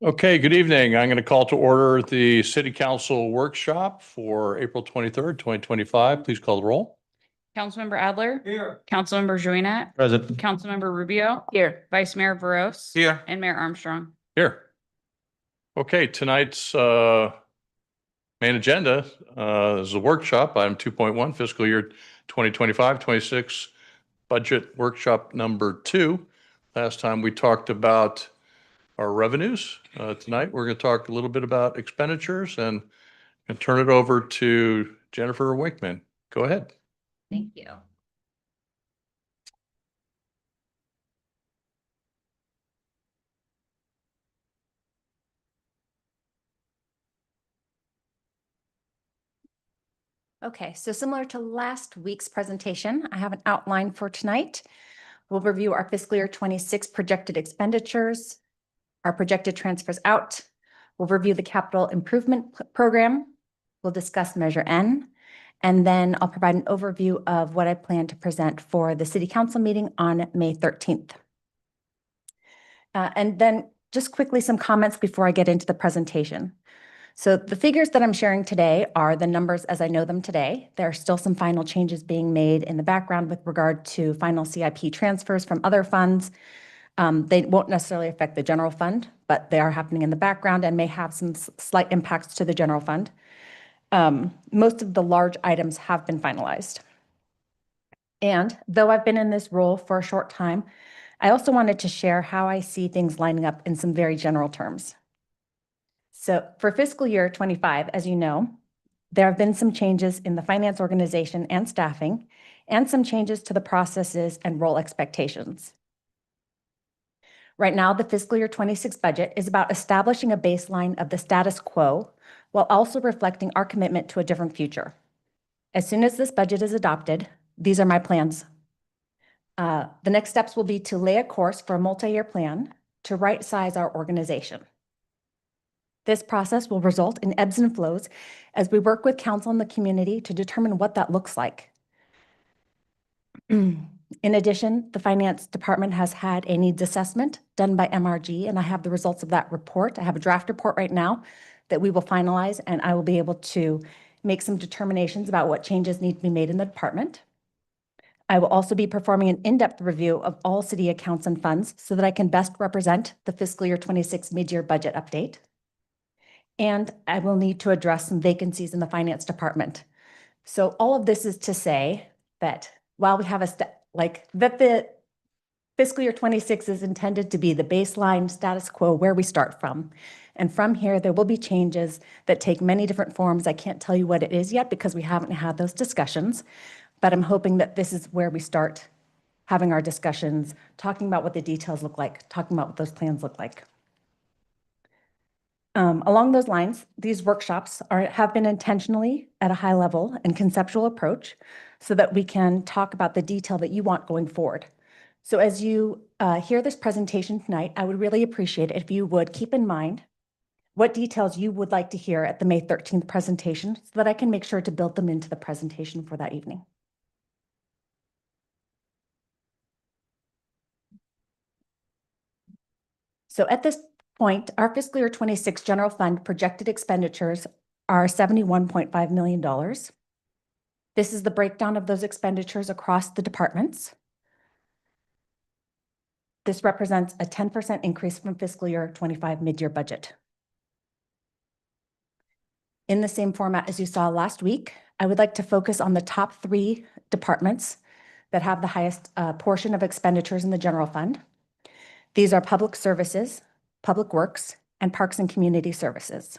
Okay, good evening. I'm going to call to order the City Council workshop for April 23rd, 2025. Please call the roll. Councilmember Adler. Here. Councilmember Joynet. Present. Councilmember Rubio. Here. Vice Mayor Veros. Here. And Mayor Armstrong. Here. Okay, tonight's main agenda is a workshop, item 2.1, fiscal year 2025-26 budget workshop number 2. Last time we talked about our revenues. Tonight, we're going to talk a little bit about expenditures and turn it over to Jennifer Wakeman. Go ahead. Thank you. Okay, so similar to last week's presentation, I have an outline for tonight. We'll review our fiscal year 26 projected expenditures, our projected transfers out. We'll review the capital improvement program. We'll discuss Measure N, and then I'll provide an overview of what I plan to present for the City Council meeting on May 13th. And then just quickly some comments before I get into the presentation. So the figures that I'm sharing today are the numbers as I know them today. There are still some final changes being made in the background with regard to final CIP transfers from other funds. They won't necessarily affect the general fund, but they are happening in the background and may have some slight impacts to the general fund. Most of the large items have been finalized. And though I've been in this role for a short time, I also wanted to share how I see things lining up in some very general terms. So for fiscal year 25, as you know, there have been some changes in the finance organization and staffing, and some changes to the processes and role expectations. Right now, the fiscal year 26 budget is about establishing a baseline of the status quo while also reflecting our commitment to a different future. As soon as this budget is adopted, these are my plans. The next steps will be to lay a course for a multi-year plan to right-size our organization. This process will result in ebbs and flows as we work with council and the community to determine what that looks like. In addition, the finance department has had a needs assessment done by MRG, and I have the results of that report. I have a draft report right now that we will finalize, and I will be able to make some determinations about what changes need to be made in the department. I will also be performing an in-depth review of all city accounts and funds so that I can best represent the fiscal year 26 mid-year budget update. And I will need to address some vacancies in the finance department. So all of this is to say that while we have the fiscal year 26 is intended to be the baseline status quo where we start from. And from here, there will be changes that take many different forms. I can't tell you what it is yet because we haven't had those discussions, but I'm hoping that this is where we start having our discussions, talking about what the details look like, talking about what those plans look like. Along those lines, these workshops have been intentionally at a high level and conceptual approach so that we can talk about the detail that you want going forward. So as you hear this presentation tonight, I would really appreciate it if you would keep in mind what details you would like to hear at the May 13th presentation so that I can make sure to build them into the presentation for that evening. So at this point, our fiscal year 26 general fund projected expenditures are $71.5 million. This is the breakdown of those expenditures across the departments. This represents a 10% increase from fiscal year 25 mid-year budget. In the same format as you saw last week, I would like to focus on the top 3 departments that have the highest portion of expenditures in the general fund. These are public services, public works, and parks and community services.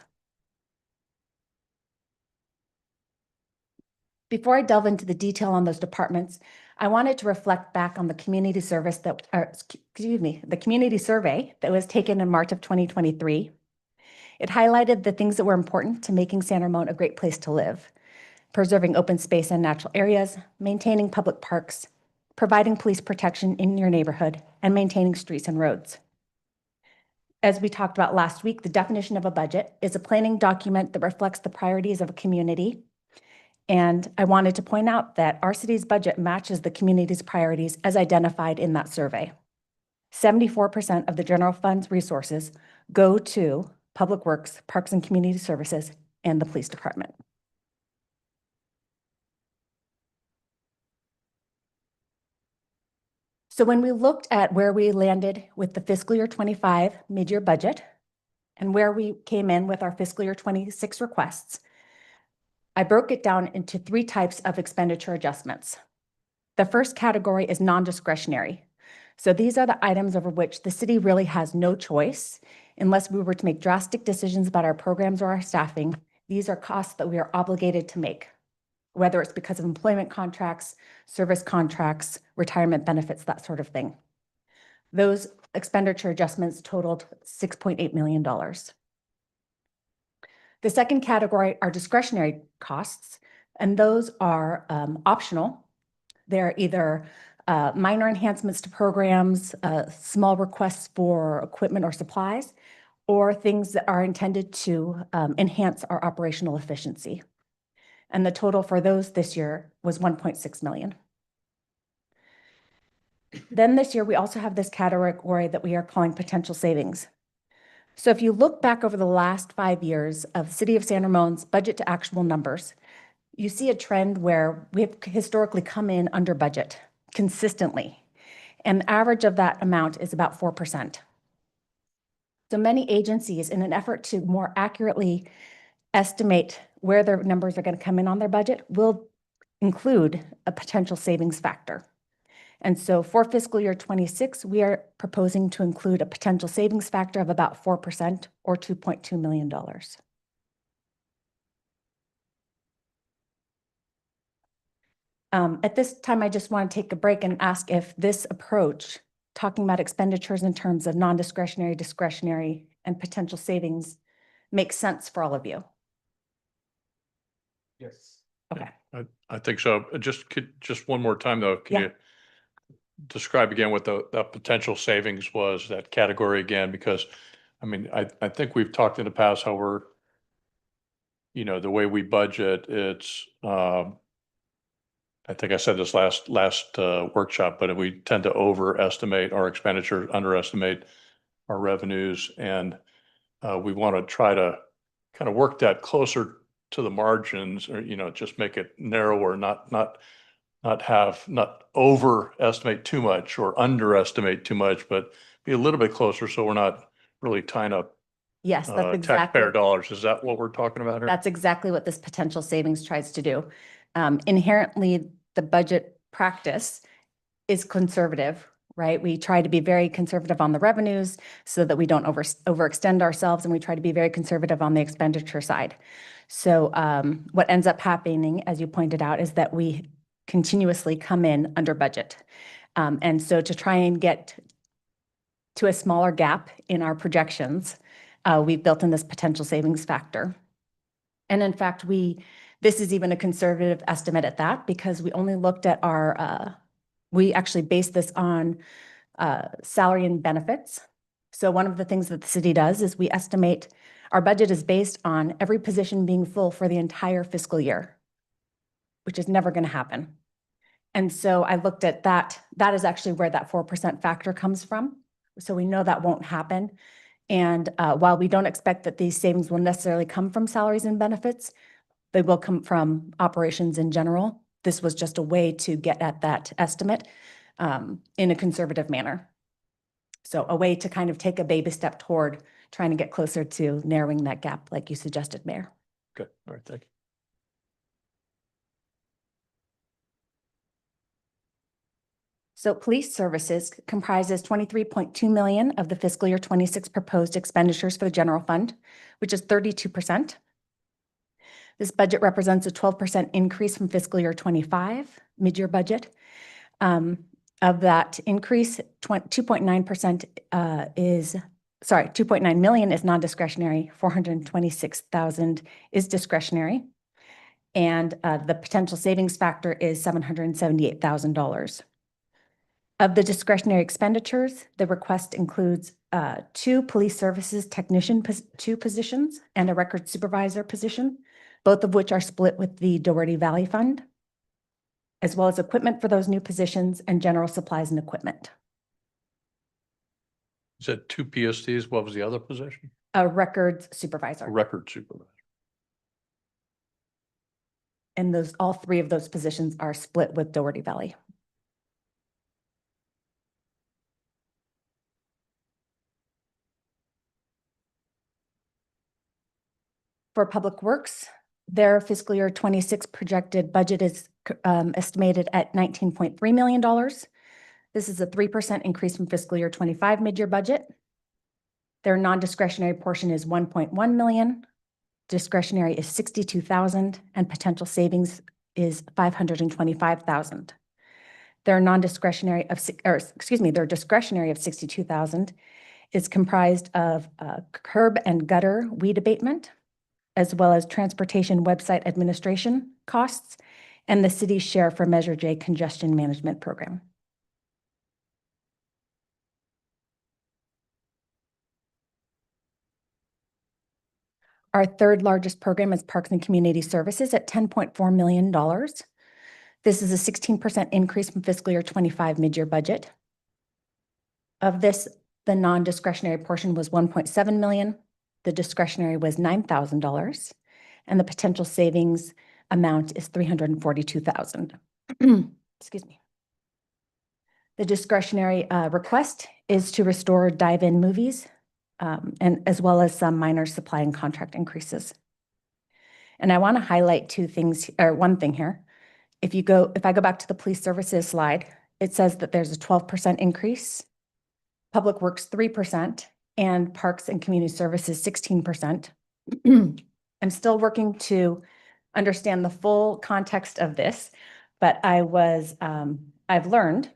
Before I delve into the detail on those departments, I wanted to reflect back on the community service the community survey that was taken in March of 2023. It highlighted the things that were important to making San Ramon a great place to live: preserving open space and natural areas, maintaining public parks, providing police protection in your neighborhood, and maintaining streets and roads. As we talked about last week, the definition of a budget is a planning document that reflects the priorities of a community. And I wanted to point out that our city's budget matches the community's priorities as identified in that survey. 74% of the general fund's resources go to Public Works, Parks and Community Services, and the Police Department. So when we looked at where we landed with the fiscal year 25 mid-year budget and where we came in with our fiscal year 26 requests, I broke it down into 3 types of expenditure adjustments. The first category is non-discretionary. So these are the items over which the city really has no choice unless we were to make drastic decisions about our programs or our staffing. These are costs that we are obligated to make, whether it's because of employment contracts, service contracts, retirement benefits, that sort of thing. Those expenditure adjustments totaled $6.8 million. The second category are discretionary costs, and those are optional. They're either minor enhancements to programs, small requests for equipment or supplies, or things that are intended to enhance our operational efficiency. And the total for those this year was $1.6 million. Then this year, we also have this category that we are calling potential savings. So if you look back over the last 5 years of City of San Ramon's budget to actual numbers, you see a trend where we have historically come in under budget consistently. And the average of that amount is about 4%. So many agencies, in an effort to more accurately estimate where their numbers are going to come in on their budget, will include a potential savings factor. And so for fiscal year 26, we are proposing to include a potential savings factor of about 4% or $2.2 million. At this time, I just want to take a break and ask if this approach, talking about expenditures in terms of non-discretionary, discretionary, and potential savings, makes sense for all of you. Yes. Okay. I think so. Just one more time, though, can Yeah. you describe again what the potential savings was, that category again? Because, I mean, I think we've talked in the past how we're, the way we budget, it's, I think I said this last workshop, but we tend to overestimate our expenditures, underestimate our revenues, and we want to try to kind of work that closer to the margins, or just make it narrower, not overestimate too much or underestimate too much, but be a little bit closer so we're not really tying up Yes, that's exactly. taxpayer dollars. Is that what we're talking about here? That's exactly what this potential savings tries to do. Inherently, the budget practice is conservative, right? We try to be very conservative on the revenues so that we don't overextend ourselves, and we try to be very conservative on the expenditure side. So what ends up happening, as you pointed out, is that we continuously come in under budget. And so to try and get to a smaller gap in our projections, we've built in this potential savings factor. And in fact, this is even a conservative estimate at that, because we only looked at we actually based this on salary and benefits. So one of the things that the city does is we estimate our budget is based on every position being full for the entire fiscal year, which is never going to happen. And so I looked at that. That is actually where that 4% factor comes from. So we know that won't happen. And while we don't expect that these savings will necessarily come from salaries and benefits, they will come from operations in general. This was just a way to get at that estimate in a conservative manner. So a way to kind of take a baby step toward trying to get closer to narrowing that gap, like you suggested, Mayor. Good. All right. Thank you. So police services comprises $23.2 million of the fiscal year 26 proposed expenditures for the general fund, which is 32%. This budget represents a 12% increase from fiscal year 25 mid-year budget. Of that increase, 2.9 million is non-discretionary, 426,000 is discretionary, and the potential savings factor is $778,000. Of the discretionary expenditures, the request includes 2 police services technician positions and a record supervisor position, both of which are split with the Doherty Valley Fund, as well as equipment for those new positions and general supplies and equipment. said two PSTs. What was the other position? A records supervisor. Record supervisor. And those, all three of those positions are split with Doherty Valley. For Public Works, their fiscal year 26 projected budget is estimated at $19.3 million. This is a 3% increase from fiscal year 25 mid-year budget. Their non-discretionary portion is 1.1 million. Discretionary is 62,000 and potential savings is 525,000. Their non-discretionary of, their discretionary of 62,000 is comprised of curb and gutter weed abatement, as well as transportation website administration costs, and the city's share for Measure J congestion management program. Our third largest program is Parks and Community Services at $10.4 million. This is a 16% increase from fiscal year 25 mid-year budget. Of this, the non-discretionary portion was 1.7 million. The discretionary was $9,000, and the potential savings amount is 342,000. Excuse me. The discretionary request is to restore dive-in movies, and as well as some minor supply and contract increases. And I want to highlight two things, or one thing here. If I go back to the police services slide, it says that there's a 12% increase, Public Works 3%, and Parks and Community Services 16%. I'm still working to understand the full context of this, but I've learned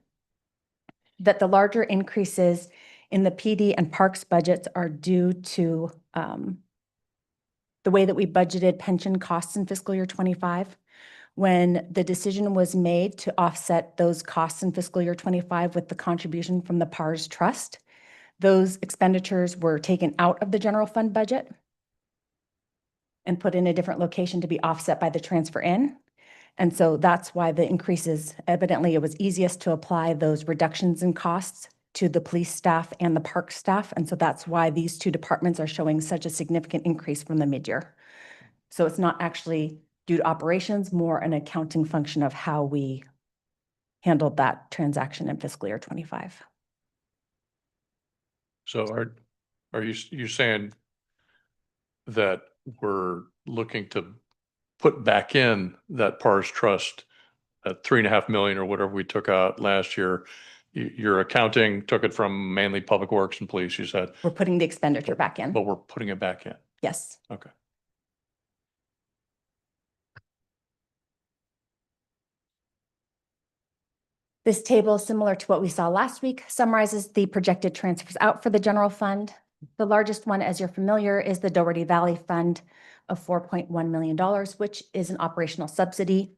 that the larger increases in the PD and Parks budgets are due to the way that we budgeted pension costs in fiscal year 25. When the decision was made to offset those costs in fiscal year 25 with the contribution from the PARS Trust, those expenditures were taken out of the general fund budget and put in a different location to be offset by the transfer in. And so that's why the increases, evidently it was easiest to apply those reductions in costs to the police staff and the park staff. And so that's why these two departments are showing such a significant increase from the mid-year. So it's not actually due to operations, more an accounting function of how we handled that transaction in fiscal year 25. So are you saying that we're looking to put back in that PARS Trust at 3.5 million or whatever we took out last year? Your accounting took it from mainly Public Works and Police, you said, We're putting the expenditure back in. but we're putting it back in. Yes. Okay. This table, similar to what we saw last week, summarizes the projected transfers out for the general fund. The largest one, as you're familiar, is the Doherty Valley Fund of $4.1 million, which is an operational subsidy.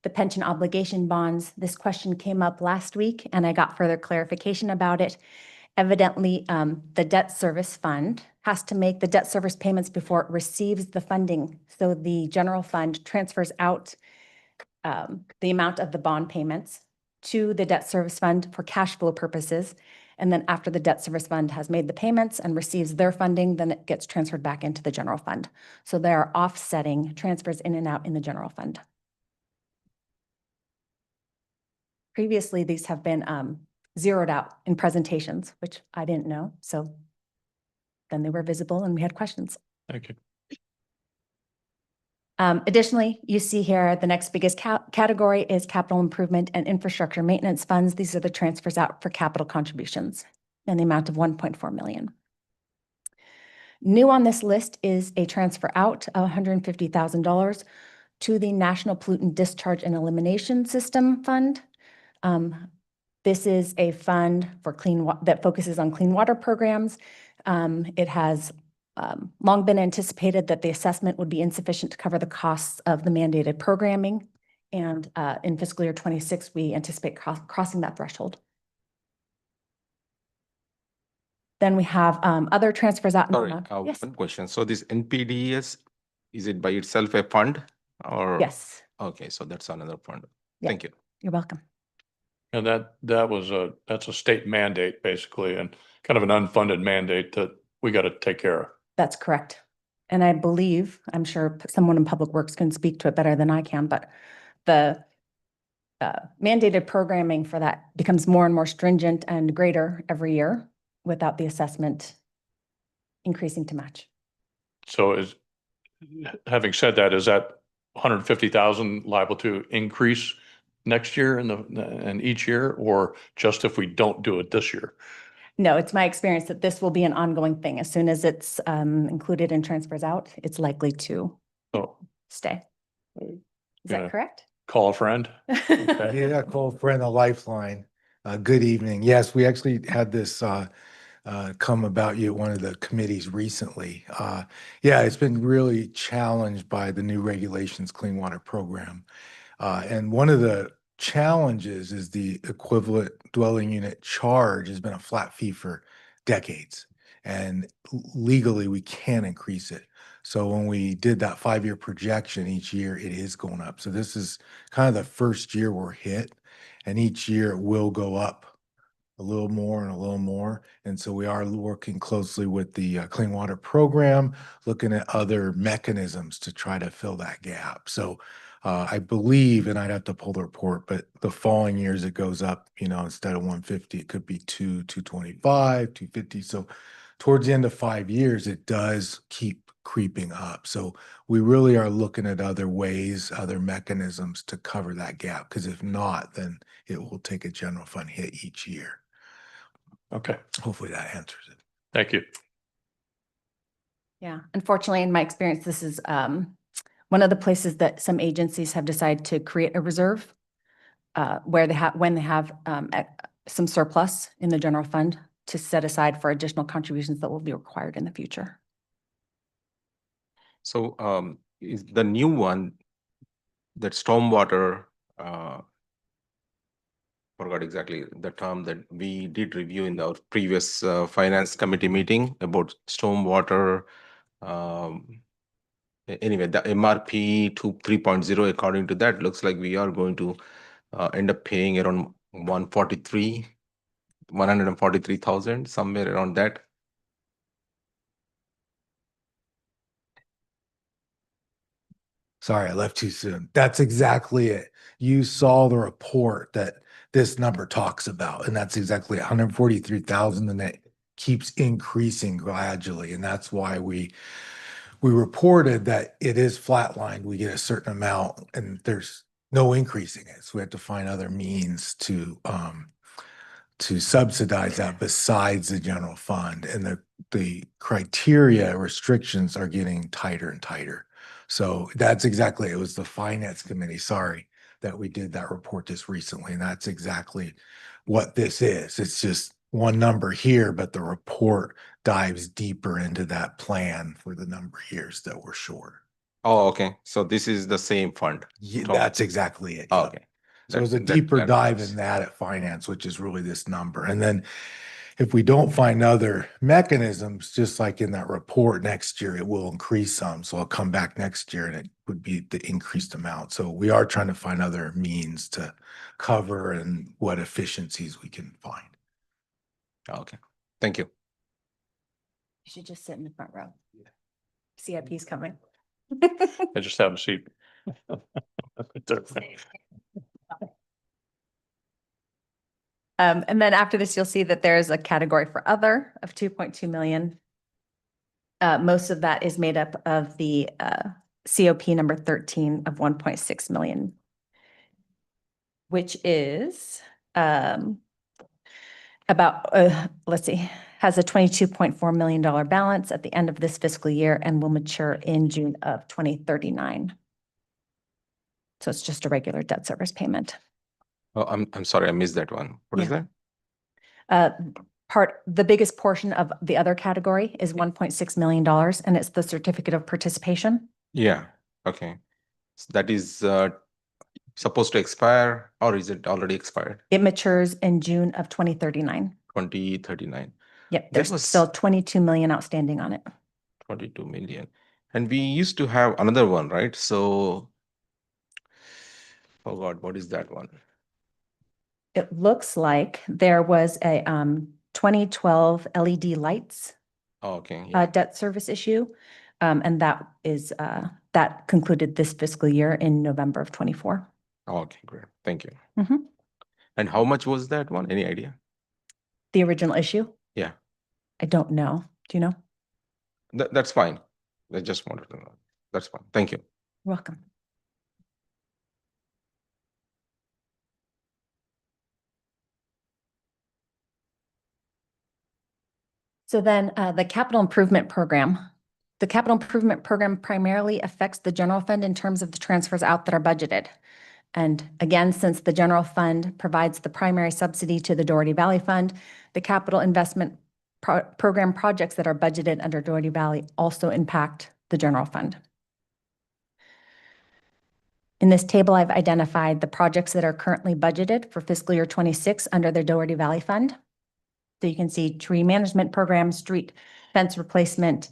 The pension obligation bonds, this question came up last week and I got further clarification about it. Evidently, the debt service fund has to make the debt service payments before it receives the funding. So the general fund transfers out the amount of the bond payments to the debt service fund for cash flow purposes. And then after the debt service fund has made the payments and receives their funding, then it gets transferred back into the general fund. So they are offsetting transfers in and out in the general fund. Previously, these have been zeroed out in presentations, which I didn't know. So then they were visible and we had questions. Thank you. Additionally, you see here, the next biggest category is capital improvement and infrastructure maintenance funds. These are the transfers out for capital contributions in the amount of 1.4 million. New on this list is a transfer out of $150,000 to the National Pollutant Discharge and Elimination System Fund. This is a fund for that focuses on clean water programs. It has long been anticipated that the assessment would be insufficient to cover the costs of the mandated programming. And in fiscal year 26, we anticipate crossing that threshold. Then we have other transfers out. Sorry, Yes. one question. So this NPDES, is it by itself a fund or? Yes, Okay, so that's another fund. Yeah. Thank you. you're welcome. And that's a state mandate basically. And kind of an unfunded mandate that we got to take care of. That's correct. And I believe, I'm sure someone in Public Works can speak to it better than I can, but the mandated programming for that becomes more and more stringent and greater every year without the assessment increasing to match. So having said that, is that 150,000 liable to increase next year and each year, or just if we don't do it this year? No, it's my experience that this will be an ongoing thing. As soon as it's included and transfers out, it's likely to So stay. Is Yeah. that correct? call a friend. Okay. Yeah, call a friend a lifeline. Good evening. Yes, we actually had this come about you at one of the committees recently. Yeah, it's been really challenged by the new regulations, Clean Water Program. And one of the challenges is the equivalent dwelling unit charge has been a flat fee for decades. And legally, we can't increase it. So when we did that 5-year projection each year, it is going up. So this is kind of the first year we're hit, and each year it will go up a little more and a little more. And so we are working closely with the Clean Water Program, looking at other mechanisms to try to fill that gap. So I believe, and I'd have to pull the report, but the following years it goes up, instead of 150, it could be 225, 250. So towards the end of 5 years, it does keep creeping up. So we really are looking at other ways, other mechanisms to cover that gap, because if not, then it will take a general fund hit each year. Okay, Hopefully that answers it. thank you. Yeah, unfortunately, in my experience, this is one of the places that some agencies have decided to create a reserve where when they have some surplus in the general fund to set aside for additional contributions that will be required in the future. So is the new one, that stormwater, forgot exactly the term that we did review in our previous finance committee meeting about stormwater. Anyway, the MRP 3.0, according to that, looks like we are going to end up paying around 143,000, somewhere around that. Sorry, I left too soon. That's exactly it. You saw the report that this number talks about, and that's exactly 143,000, and it keeps increasing gradually. And that's why we reported that it is flatlined. We get a certain amount and there's no increasing it. So we have to find other means to subsidize that besides the general fund. And the criteria restrictions are getting tighter and tighter. So that's exactly, it was the finance committee, sorry, that we did that report just recently. And that's exactly what this is. It's just one number here, but the report dives deeper into that plan for the number of years that we're short. Oh, okay. So this is the same fund. Yeah, Tom. that's exactly it. Oh, yeah. okay. So it's a That deeper dive clarifies. in that at finance, which is really this number. And then if we don't find other mechanisms, just like in that report next year, it will increase some. So I'll come back next year and it would be the increased amount. So we are trying to find other means to cover and what efficiencies we can find. Okay, thank you. You should just sit in the front row. CIP's coming. I just have a seat. And then after this, you'll see that there's a category for other of 2.2 million. Most of that is made up of the COP number 13 of 1.6 million, which is about, let's see, has a $22.4 million balance at the end of this fiscal year and will mature in June of 2039. So it's just a regular debt service payment. Oh, I'm sorry, I missed that one. What is Yeah. that? The biggest portion of the other category is $1.6 million, and it's the certificate of participation. Yeah, okay. So that is supposed to expire, or is it already expired? It matures in June of 2039. 2039, Yep, That there's was- still 22 million outstanding on it. 22 million. And we used to have another one, right? So, oh God, what is that one? It looks like there was a 2012 LED lights Oh, okay, yeah. debt service issue. And that concluded this fiscal year in November of 24. Oh, okay, great. Thank you. Mhm. And how much was that one? Any idea? The original issue? Yeah, I don't know. Do you know? that's fine. I just wanted to know. That's fine. Thank you. You're welcome. So then the capital improvement program. The capital improvement program primarily affects the general fund in terms of the transfers out that are budgeted. And again, since the general fund provides the primary subsidy to the Doherty Valley Fund, the capital investment program projects that are budgeted under Doherty Valley also impact the general fund. In this table, I've identified the projects that are currently budgeted for fiscal year 26 under the Doherty Valley Fund. So you can see tree management program, street fence replacement,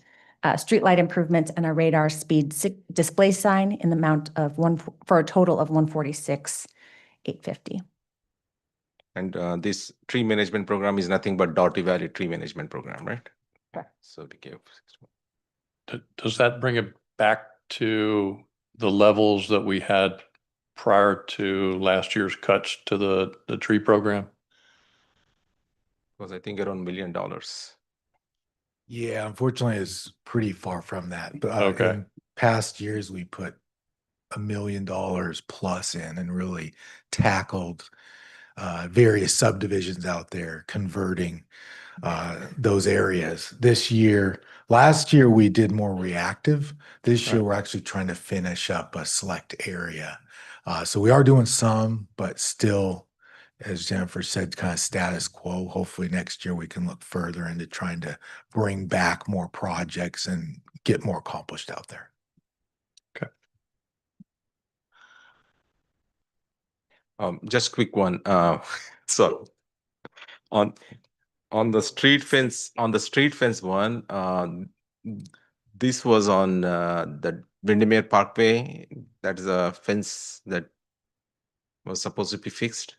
street light improvements, and a radar speed display sign in the amount of for a total of 146,850. And this tree management program is nothing but Doherty Valley Tree Management Program, right? Correct. So be careful. Does that bring it back to the levels that we had prior to last year's cuts to the tree program? Was I think around $1 million. Yeah, unfortunately, it's pretty far from that. But Okay. in past years, we put $1 million plus in and really tackled various subdivisions out there, converting those areas. Last year, we did more reactive. This year, Right. we're actually trying to finish up a select area. So we are doing some, but still, as Jennifer said, kind of status quo. Hopefully next year we can look further into trying to bring back more projects and get more accomplished out there. Just quick one. So on the street fence one, this was on the Windermere Parkway. That is a fence that was supposed to be fixed.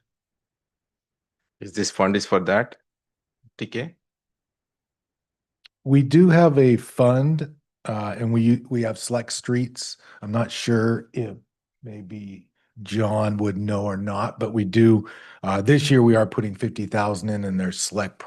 Is this fund is for that? TK? We do have a fund, and we have select streets. I'm not sure if maybe John would know or not, but we do. This year we are putting 50,000 in, and there's select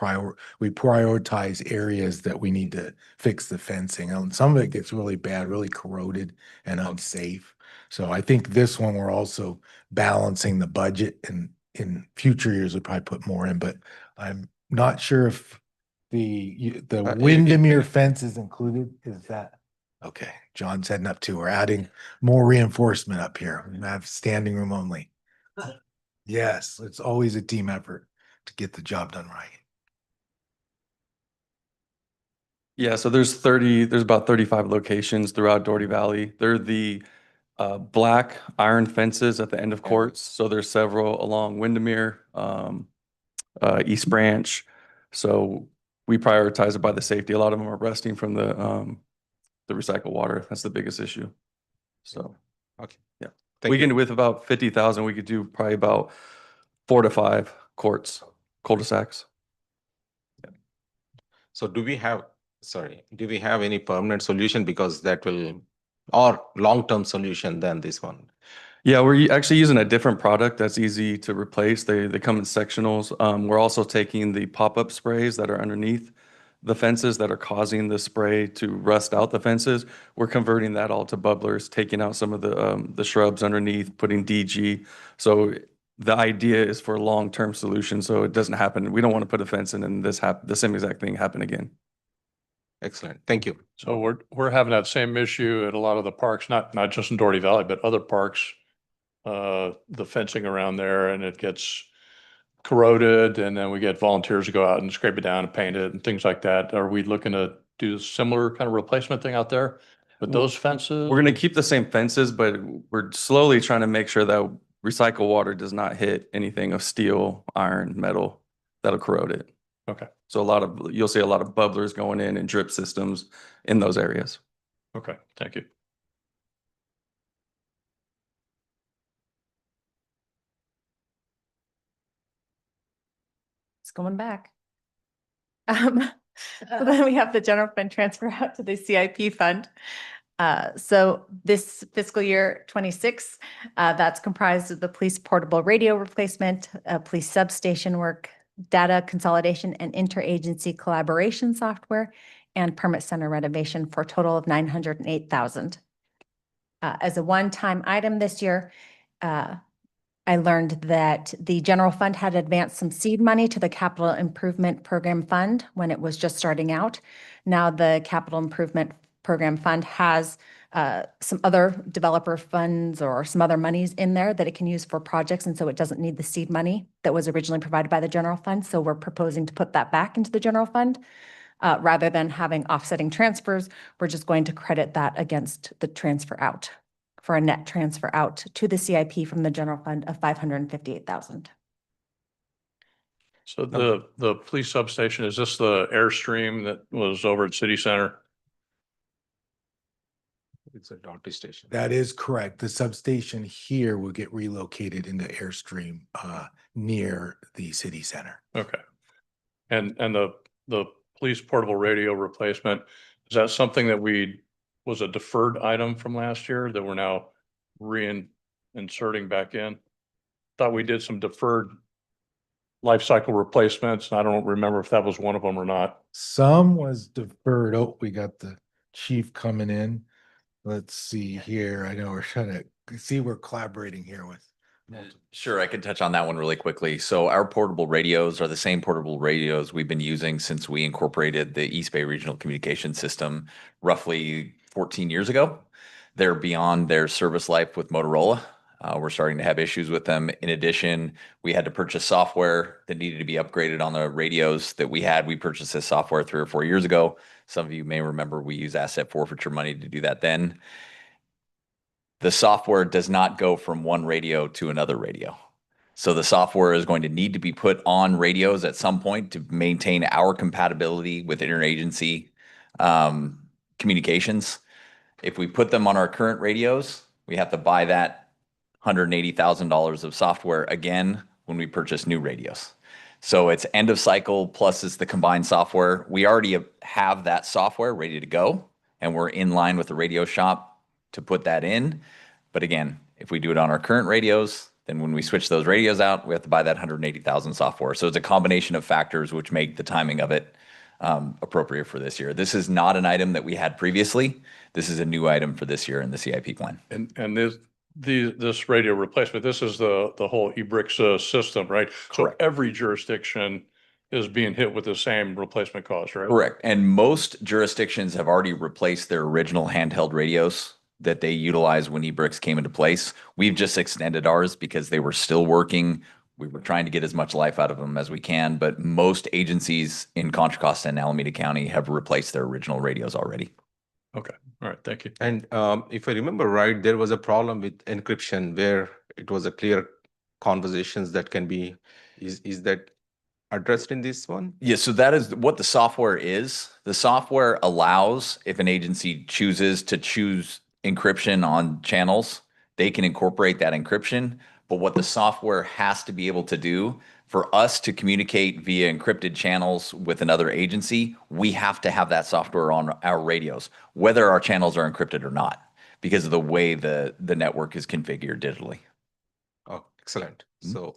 we prioritize areas that we need to fix the fencing. And some of it gets really bad, really corroded and unsafe. So I think this one we're also balancing the budget, and in future years we'll probably put more in, but I'm not sure if the Windermere fence is included. Is that? Okay, John's heading up too. We're adding more reinforcement up here. We have standing room only. Yes, it's always a team effort to get the job done right. Yeah, so there's about 35 locations throughout Doherty Valley. They're the black iron fences at the end of courts. So there's several along Windermere, East Branch. So we prioritize it by the safety. A lot of them are rusting from the recycled water. That's the biggest issue. So Okay. Yeah. Thank we you. can, with about 50,000, we could do probably about 4 to 5 courts, cul-de-sacs. So do we have any permanent solution, because that will, or long-term solution than this one? Yeah, we're actually using a different product that's easy to replace. They come in sectionals. We're also taking the pop-up sprays that are underneath the fences that are causing the spray to rust out the fences. We're converting that all to bubblers, taking out some of the shrubs underneath, putting DG. So the idea is for a long-term solution, so it doesn't happen. We don't want to put a fence in and the same exact thing happen again. Excellent. Thank you. So we're having that same issue at a lot of the parks, not just in Doherty Valley, but other parks. The fencing around there, and it gets corroded, and then we get volunteers to go out and scrape it down and paint it and things like that. Are we looking to do a similar kind of replacement thing out there with those fences? We're going to keep the same fences, but we're slowly trying to make sure that recycled water does not hit anything of steel, iron, metal that'll corrode it. Okay. So you'll see a lot of bubblers going in and drip systems in those areas. Okay, thank you. It's going back. So then we have the general fund transfer out to the CIP fund. So this fiscal year 26, that's comprised of the police portable radio replacement, police substation work, data consolidation and interagency collaboration software, and permit center renovation for a total of 908,000. As a one-time item this year, I learned that the general fund had advanced some seed money to the capital improvement program fund when it was just starting out. Now the capital improvement program fund has some other developer funds or some other monies in there that it can use for projects. And so it doesn't need the seed money that was originally provided by the general fund. So we're proposing to put that back into the general fund. Rather than having offsetting transfers, we're just going to credit that against the transfer out for a net transfer out to the CIP from the general fund of 558,000. So the police substation, is this the Airstream that was over at City Center? It's a Dante station. That is correct. The substation here will get relocated into Airstream near the city center. Okay. And the police portable radio replacement, is that something that was a deferred item from last year that we're now inserting back in? Thought we did some deferred life cycle replacements, and I don't remember if that was one of them or not. Some was deferred. Oh, we got the chief coming in. Let's see here. I know we're trying to see we're collaborating here with. Sure, I can touch on that one really quickly. So our portable radios are the same portable radios we've been using since we incorporated the East Bay Regional Communication System roughly 14 years ago. They're beyond their service life with Motorola. We're starting to have issues with them. In addition, we had to purchase software that needed to be upgraded on the radios that we had. We purchased this software 3 or 4 years ago. Some of you may remember we used asset forfeiture money to do that then. The software does not go from one radio to another radio. So the software is going to need to be put on radios at some point to maintain our compatibility with interagency communications. If we put them on our current radios, we have to buy that $180,000 of software again when we purchase new radios. So it's end of cycle plus it's the combined software. We already have that software ready to go, and we're in line with the radio shop to put that in. But again, if we do it on our current radios, then when we switch those radios out, we have to buy that 180,000 software. So it's a combination of factors which make the timing of it appropriate for this year. This is not an item that we had previously. This is a new item for this year in the CIP plan. And this radio replacement, this is the whole eBrix system, right? Correct. So every jurisdiction is being hit with the same replacement cost, right? Correct. And most jurisdictions have already replaced their original handheld radios that they utilized when eBrix came into place. We've just extended ours because they were still working. We were trying to get as much life out of them as we can, but most agencies in Contra Costa and Alameda County have replaced their original radios already. Okay. All right. Thank you. And if I remember right, there was a problem with encryption where it was a clear conversations that can be, is that addressed in this one? Yeah, so that is what the software is. The software allows, if an agency chooses to choose encryption on channels, they can incorporate that encryption. But what the software has to be able to do for us to communicate via encrypted channels with another agency, we have to have that software on our radios, whether our channels are encrypted or not, because of the way the network is configured digitally. Oh, excellent. So,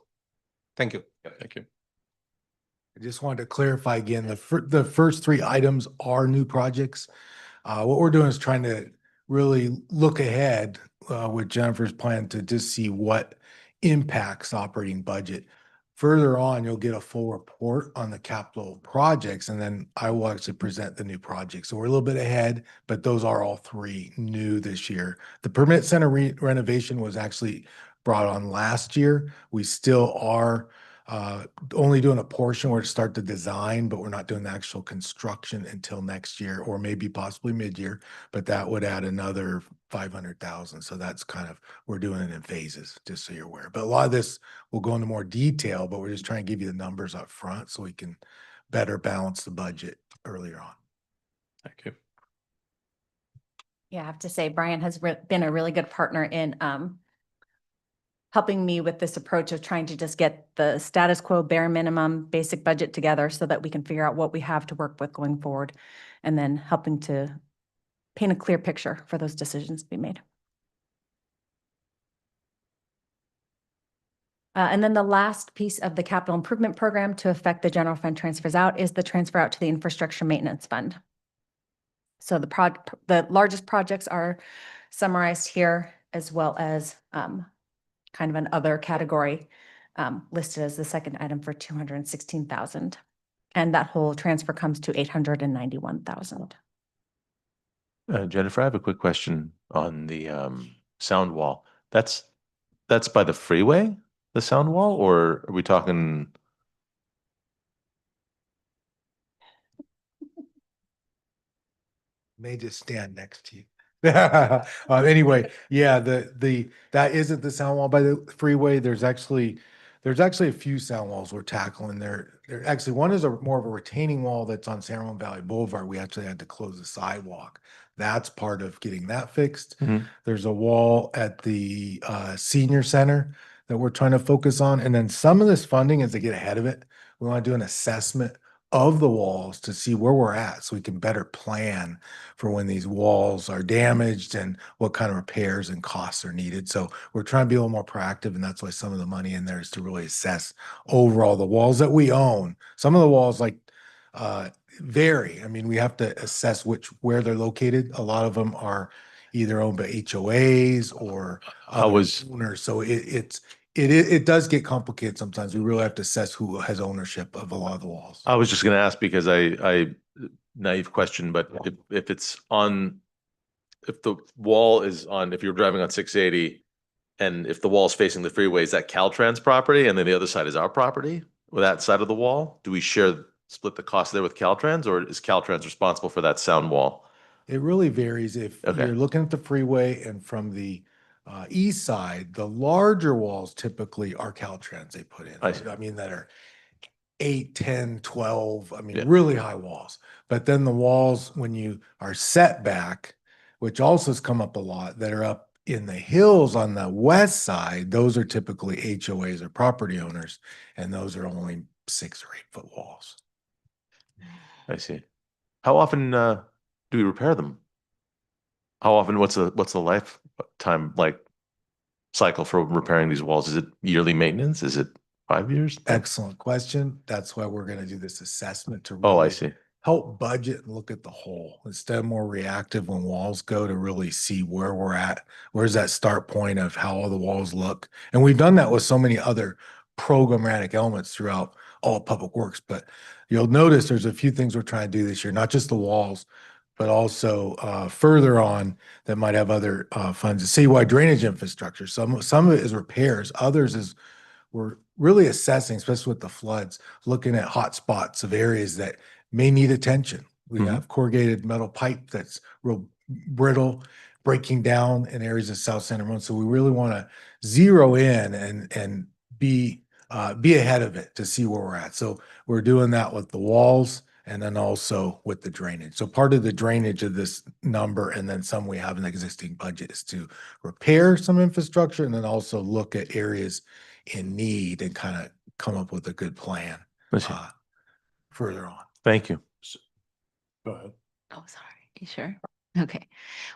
thank you. Thank you. I just wanted to clarify again, the first 3 items are new projects. What we're doing is trying to really look ahead with Jennifer's plan to just see what impacts operating budget. Further on, you'll get a full report on the capital projects, and then I will actually present the new projects. So we're a little bit ahead, but those are all 3 new this year. The permit center renovation was actually brought on last year. We still are only doing a portion where to start the design, but we're not doing the actual construction until next year or maybe possibly mid-year, but that would add another 500,000. So that's kind of, we're doing it in phases, just so you're aware. But a lot of this will go into more detail, but we're just trying to give you the numbers up front so we can better balance the budget earlier on. Thank you. Yeah, I have to say Brian has been a really good partner in helping me with this approach of trying to just get the status quo, bare minimum, basic budget together so that we can figure out what we have to work with going forward, and then helping to paint a clear picture for those decisions to be made. And then the last piece of the capital improvement program to affect the general fund transfers out is the transfer out to the infrastructure maintenance fund. So the largest projects are summarized here, as well as kind of an other category listed as the second item for 216,000. And that whole transfer comes to 891,000. Jennifer, I have a quick question on the sound wall. That's by the freeway, the sound wall, or are we talking? May just stand next to you. Anyway, yeah, that isn't the sound wall by the freeway. There's actually a few sound walls we're tackling there. There actually, one is more of a retaining wall that's on San Ramon Valley Boulevard. We actually had to close the sidewalk. That's part of getting that fixed. Mhm. There's a wall at the senior center that we're trying to focus on. And then some of this funding, as they get ahead of it, we want to do an assessment of the walls to see where we're at so we can better plan for when these walls are damaged and what kind of repairs and costs are needed. So we're trying to be a little more proactive, and that's why some of the money in there is to really assess overall the walls that we own. Some of the walls vary. I mean, we have to assess where they're located. A lot of them are either owned by HOAs or How was- owners. So it does get complicated sometimes. We really have to assess who has ownership of a lot of the walls. I was just going to ask because I naive question, but if it's on, if the wall is on, if you're driving on 680 and if the wall's facing the freeway, is that Caltrans property and then the other side is our property with that side of the wall? Do we split the cost there with Caltrans, or is Caltrans responsible for that sound wall? It really varies. If Okay. you're looking at the freeway and from the east side, the larger walls typically are Caltrans they put in. I see. I mean, that are 8, 10, 12, I mean, Yeah. really high walls. But then the walls, when you are set back, which also has come up a lot, that are up in the hills on the west side, those are typically HOAs or property owners, and those are only 6 or 8 foot walls. I see. How often do we repair them? How often, what's the lifetime cycle for repairing these walls? Is it yearly maintenance? Is it 5 years? Excellent question. That's why we're going to do this assessment to Oh, I really see. help budget and look at the whole instead of more reactive when walls go, to really see where we're at. Where's that start point of how all the walls look? And we've done that with so many other programmatic elements throughout all of Public Works. But you'll notice there's a few things we're trying to do this year, not just the walls, but also further on that might have other funds. The citywide drainage infrastructure. Some of it is repairs. Others is we're really assessing, especially with the floods, looking at hot spots of areas that may need attention. We Mhm. have corrugated metal pipe that's real brittle, breaking down in areas of South San Ramon. So we really want to zero in and be ahead of it to see where we're at. So we're doing that with the walls and then also with the drainage. So part of the drainage of this number, and then some we have in the existing budget, is to repair some infrastructure and then also look at areas in need and kind of come up with a good plan I see. further on. Thank you. Go ahead. Oh, sorry. You sure? Okay.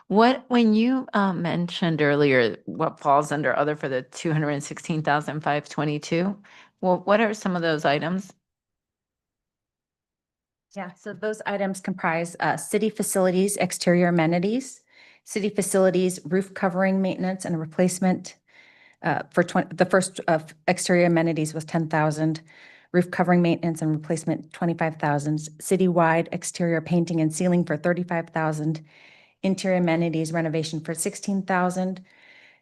When you mentioned earlier what falls under other for the 216,522, well, what are some of those items? Yeah, so those items comprise city facilities, exterior amenities, city facilities, roof covering maintenance and replacement. The first exterior amenities was 10,000, roof covering maintenance and replacement 25,000, citywide exterior painting and sealing for 35,000, interior amenities renovation for 16,000,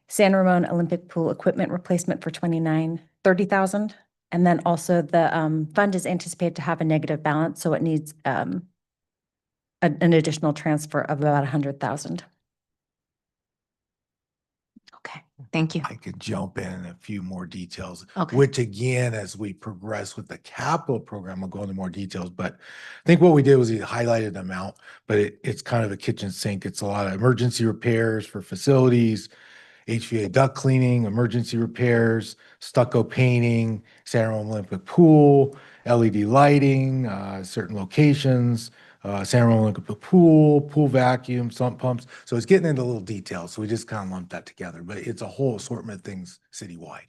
San Ramon Olympic pool equipment replacement for 30,000. And then also the fund is anticipated to have a negative balance, so it needs an additional transfer of about 100,000. Okay, thank you. I could jump in a few more details, Okay. which again, as we progress with the capital program, I'll go into more details. But I think what we did was we highlighted an amount, but it's kind of a kitchen sink. It's a lot of emergency repairs for facilities. HVA duct cleaning, emergency repairs, stucco painting, San Ramon Olympic Pool, LED lighting, certain locations, San Ramon Olympic Pool, pool vacuum, sump pumps. So it's getting into little details. So we just kind of lumped that together, but it's a whole assortment of things citywide.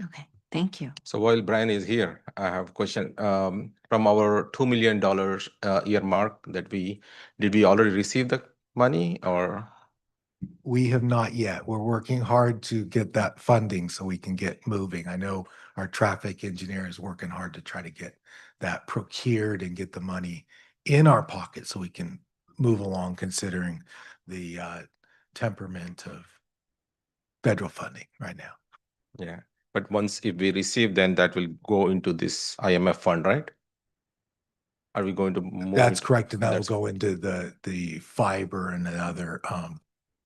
Okay, thank you. So while Brian is here, I have a question. From our $2 million earmark that did we already receive the money or? We have not yet. We're working hard to get that funding so we can get moving. I know our traffic engineer is working hard to try to get that procured and get the money in our pocket so we can move along considering the temperament of federal funding right now. Yeah, but once if we receive, then that will go into this IMF fund, right? Are we going to move? That's it? correct. And that'll That's- go into the fiber and the other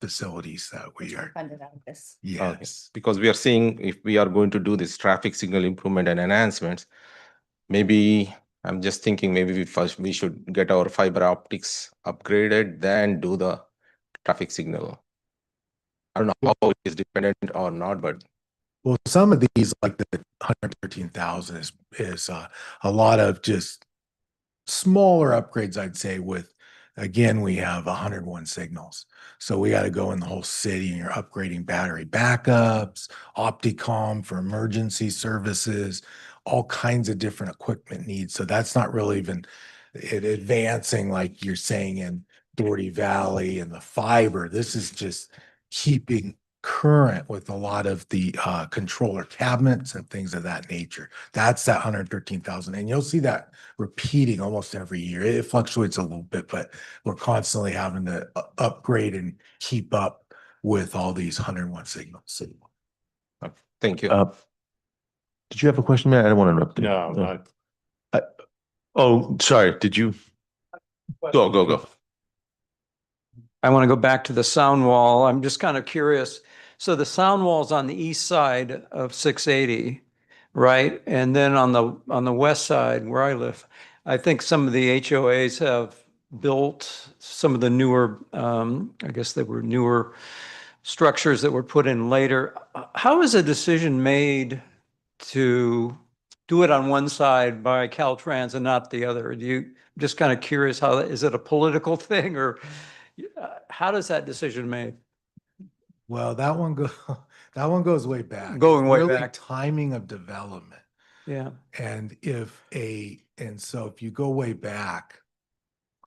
facilities that we are. Funded out of this. Okay, Yes. because we are seeing if we are going to do this traffic signal improvement and enhancements, maybe I'm just thinking maybe we should get our fiber optics upgraded, then do the traffic signal. I don't know how it is dependent or not, but Well, some of these, like the 113,000 is a lot of just smaller upgrades, I'd say, with, again, we have 101 signals. So we got to go in the whole city and you're upgrading battery backups, Opticom for emergency services, all kinds of different equipment needs. So that's not really even advancing like you're saying in Doherty Valley and the fiber. This is just keeping current with a lot of the controller cabinets and things of that nature. That's that 113,000. And you'll see that repeating almost every year. It fluctuates a little bit, but we're constantly having to upgrade and keep up with all these 101 signals. thank you. Did you have a question, Matt? I don't want to interrupt you. No, Oh, sorry. Did you? Go. I want to go back to the sound wall. I'm just kind of curious. So the sound wall's on the east side of 680, right? And then on the west side where I live, I think some of the HOAs have built some of the newer, I guess they were newer structures that were put in later. How is a decision made to do it on one side by Caltrans and not the other? Just kind of curious how, is it a political thing or how does that decision made? Well, that one goes way back. Going way Really back. timing of development. Yeah. And so if you go way back,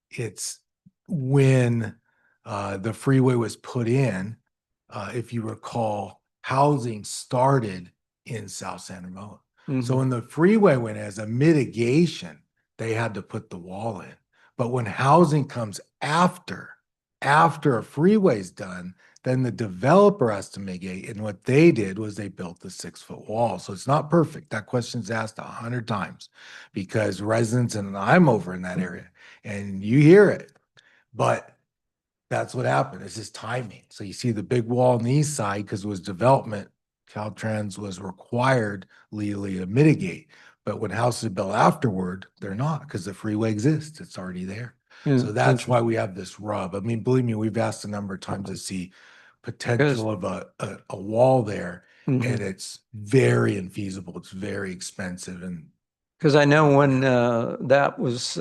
it's when the freeway was put in, if you recall, housing started in South San Ramon. So when the freeway went as a mitigation, they had to put the wall in. But when housing comes after a freeway's done, then the developer has to mitigate. And what they did was they built the 6-foot wall. So it's not perfect. That question's asked 100 times because residents, and I'm over in that area and you hear it, but that's what happened. It's just timing. So you see the big wall on the east side because it was development. Caltrans was required legally to mitigate. But when houses are built afterward, they're not because the freeway exists. It's already there. So that's why we have this rub. I mean, believe me, we've asked a number of times to see potential of a wall there, and it's very infeasible. It's very expensive. And Because I know when that was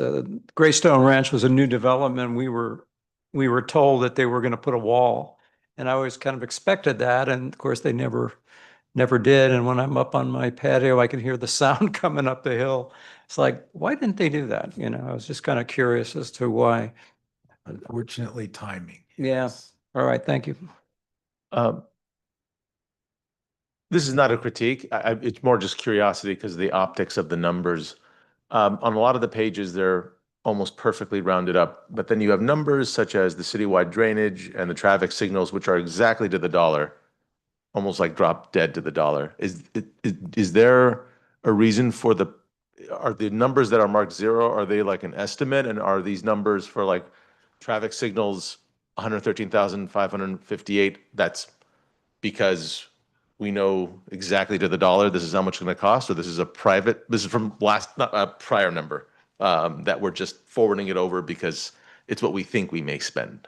Greystone Ranch was a new development, we were told that they were going to put a wall, and I always kind of expected that, and of course they never did. And when I'm up on my patio, I can hear the sound coming up the hill. It's like, why didn't they do that? You know, I was just kind of curious as to why. unfortunately, timing. Yeah. All right. Thank you. This is not a critique. It's more just curiosity because of the optics of the numbers. On a lot of the pages, they're almost perfectly rounded up, but then you have numbers such as the citywide drainage and the traffic signals, which are exactly to the dollar, almost like drop dead to the dollar. Is there a reason for are the numbers that are marked 0, are they like an estimate? And are these numbers for like traffic signals, 113,558, that's because we know exactly to the dollar, this is how much it's going to cost, or this is from prior number that we're just forwarding it over because it's what we think we may spend?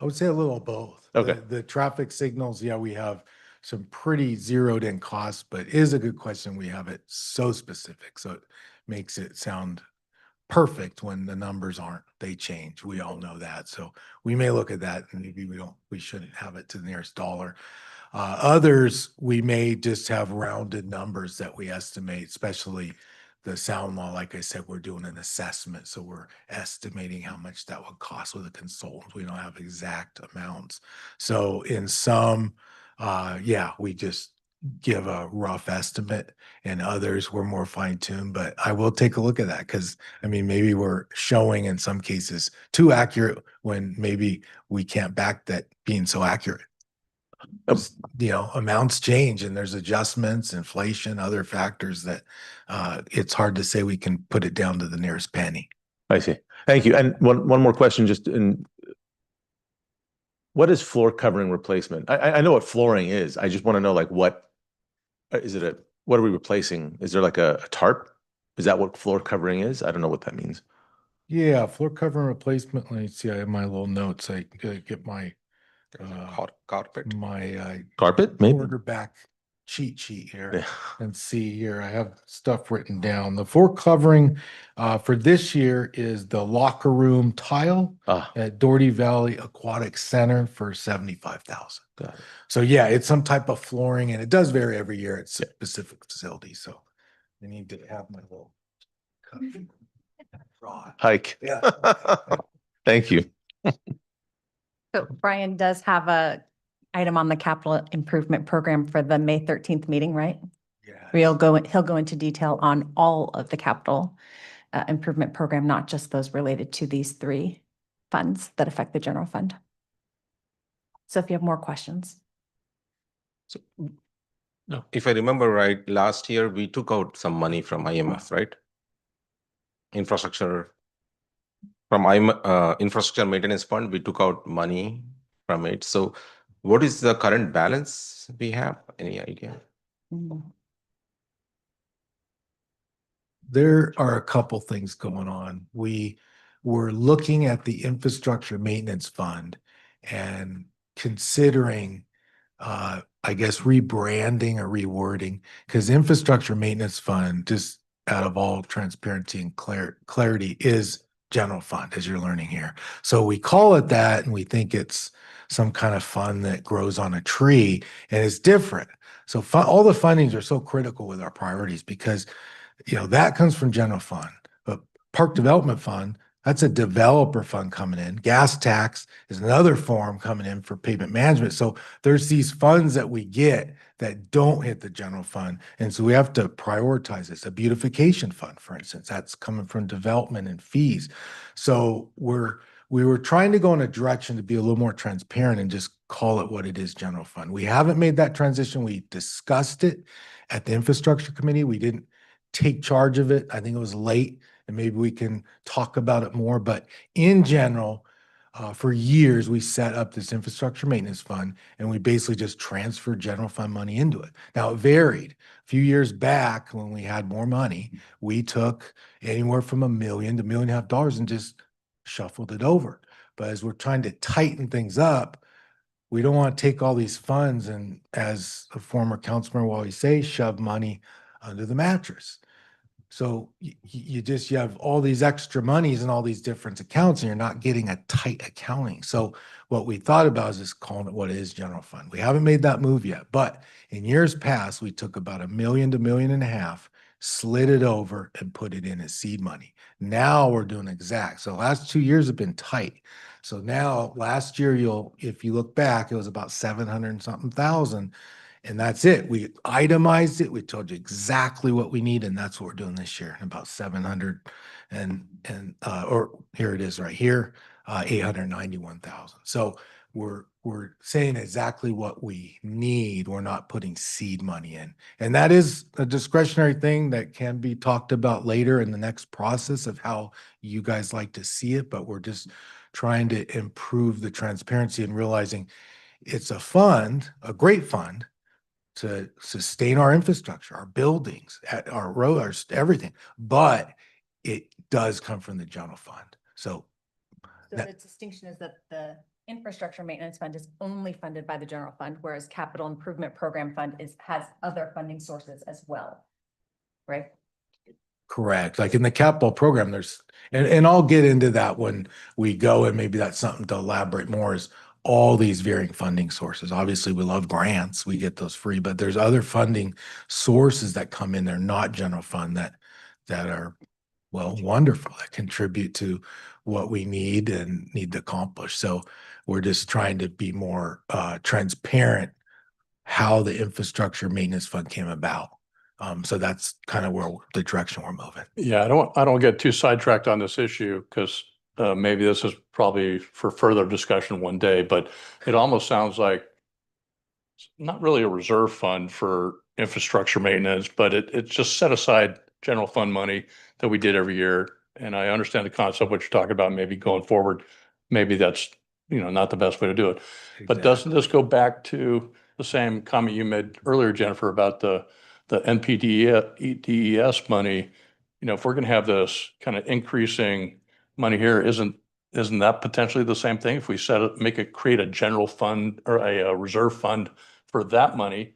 I would say a little of both. Okay. The traffic signals, yeah, we have some pretty zeroed in costs, but it is a good question. We have it so specific, so it makes it sound perfect when the numbers aren't, they change. We all know that. So we may look at that and maybe we shouldn't have it to the nearest dollar. Others, we may just have rounded numbers that we estimate, especially the sound law. Like I said, we're doing an assessment. So we're estimating how much that would cost with a consultant. We don't have exact amounts. So in some, yeah, we just give a rough estimate, and others we're more fine tuned, but I will take a look at that because I mean, maybe we're showing in some cases too accurate when maybe we can't back that being so accurate. You know, amounts change and there's adjustments, inflation, other factors that it's hard to say we can put it down to the nearest penny. I see. Thank you. And one more question, just in what is floor covering replacement? I know what flooring is. I just want to know like what is it what are we replacing? Is there like a tarp? Is that what floor covering is? I don't know what that means. Yeah, floor covering replacement. Let me see. I have my little notes. I gotta get my Carpet. my Carpet, maybe? quarterback cheat sheet here. Yeah. And see here, I have stuff written down. The floor covering for this year is the locker room tile Ah, at Doherty Valley Aquatic Center for 75,000. got it. So yeah, it's some type of flooring, and it does vary every year at specific facilities. So I need to have my little rod. Hike. Yeah. Thank you. So Brian does have a item on the capital improvement program for the May 13th meeting, right? Yeah. He'll go into detail on all of the capital improvement program, not just those related to these three funds that affect the general fund. So if you have more questions. So, no. If I remember right, last year we took out some money from IMF, right? Infrastructure from infrastructure maintenance fund, we took out money from it. So what is the current balance we have? Any idea? There are a couple things going on. We were looking at the infrastructure maintenance fund and considering, I guess, rebranding or rewording, because infrastructure maintenance fund, just out of all transparency and clarity, is general fund, as you're learning here. So we call it that, and we think it's some kind of fund that grows on a tree, and it's different. So all the fundings are so critical with our priorities because, you know, that comes from general fund, but park development fund, that's a developer fund coming in. Gas tax is another form coming in for pavement management. So there's these funds that we get that don't hit the general fund. And so we have to prioritize this. A beautification fund, for instance, that's coming from development and fees. So we were trying to go in a direction to be a little more transparent and just call it what it is, general fund. We haven't made that transition. We discussed it at the infrastructure committee. We didn't take charge of it. I think it was late, and maybe we can talk about it more. But in general, for years, we set up this infrastructure maintenance fund, and we basically just transferred general fund money into it. Now, it varied. A few years back, when we had more money, we took anywhere from $1 million to $1.5 million and just shuffled it over. But as we're trying to tighten things up, we don't want to take all these funds and, as a former councilman will always say, shove money under the mattress. So you have all these extra monies in all these different accounts, and you're not getting a tight accounting. So what we thought about is just calling it what it is, general fund. We haven't made that move yet, but in years past, we took about $1 million to $1.5 million, slid it over and put it in as seed money. Now we're doing exact. So the last 2 years have been tight. So now last year, if you look back, it was about 700 and something thousand. And that's it. We itemized it. We told you exactly what we need, and that's what we're doing this year. About 700 or here it is right here, 891,000. So we're saying exactly what we need. We're not putting seed money in, and that is a discretionary thing that can be talked about later in the next process of how you guys like to see it. But we're just trying to improve the transparency and realizing it's a fund, a great fund, to sustain our infrastructure, our buildings, our roads, everything. But it does come from the general fund. So the distinction is that the Infrastructure Maintenance Fund is only funded by the general fund, whereas Capital Improvement Program Fund has other funding sources as well. Right? Correct. Like in the capital program, and I'll get into that when we go, and maybe that's something to elaborate more, is all these varying funding sources. Obviously, we love grants, we get those free, but there's other funding sources that come in there, not general fund, that are, well, wonderful, that contribute to what we need and need to accomplish. So we're just trying to be more transparent how the infrastructure maintenance fund came about. So that's kind of where the direction we're moving. Yeah, I don't get too sidetracked on this issue because maybe this is probably for further discussion one day, but it almost sounds like it's not really a reserve fund for infrastructure maintenance, but it's just set aside general fund money that we did every year. And I understand the concept, what you're talking about, maybe going forward, maybe that's, not the best way to do it. But doesn't this go back to the same comment you made earlier, Jennifer, about the NPDES money? If we're going to have this kind of increasing money here, isn't that potentially the same thing? If we create a general fund or a reserve fund for that money,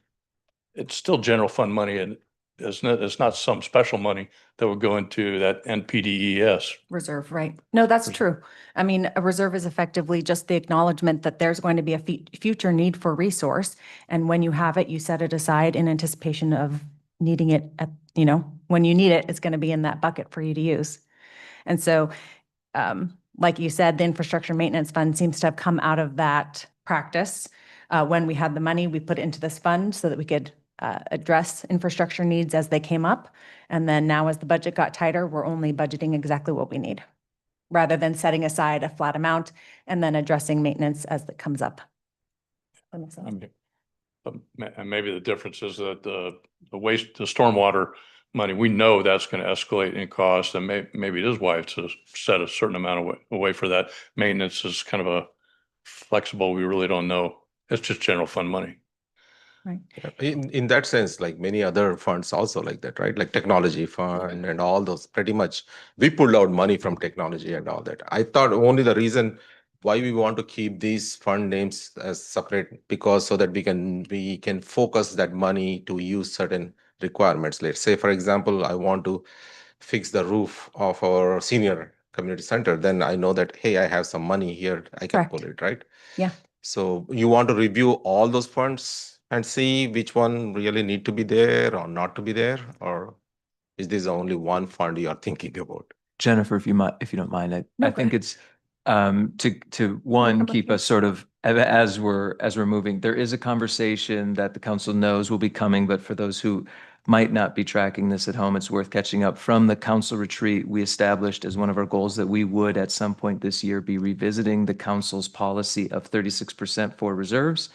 it's still general fund money, and it's not some special money that would go into that NPDES. Reserve, right? No, that's true. I mean, a reserve is effectively just the acknowledgement that there's going to be a future need for resource. And when you have it, you set it aside in anticipation of needing it at, when you need it, it's going to be in that bucket for you to use. And so, like you said, the infrastructure maintenance fund seems to have come out of that practice. When we had the money, we put it into this fund so that we could address infrastructure needs as they came up. And then now as the budget got tighter, we're only budgeting exactly what we need, rather than setting aside a flat amount and then addressing maintenance as it comes up. That makes sense. And maybe the difference is that the stormwater money, we know that's going to escalate in cost, and maybe it is why it's set a certain amount away for that. Maintenance is kind of a flexible, we really don't know. It's just general fund money. Right. In that sense, like many other funds also like that, right? Like technology fund and all those, pretty much we pulled out money from technology and all that. I thought only the reason why we want to keep these fund names as separate, because so that we can focus that money to use certain requirements. Let's say, for example, I want to fix the roof of our senior community center, then I know that, hey, I have some money here, I can Correct. pull it, right? Yeah. So you want to review all those funds and see which one really need to be there or not to be there, or is this only one fund you are thinking about? Jennifer, if you don't mind, No, I go think ahead. it's to one, keep us sort of as we're moving. There is a conversation that the council knows will be coming, but for those who might not be tracking this at home, it's worth catching up. From the council retreat, we established as one of our goals that we would at some point this year be revisiting the council's policy of 36% for reserves.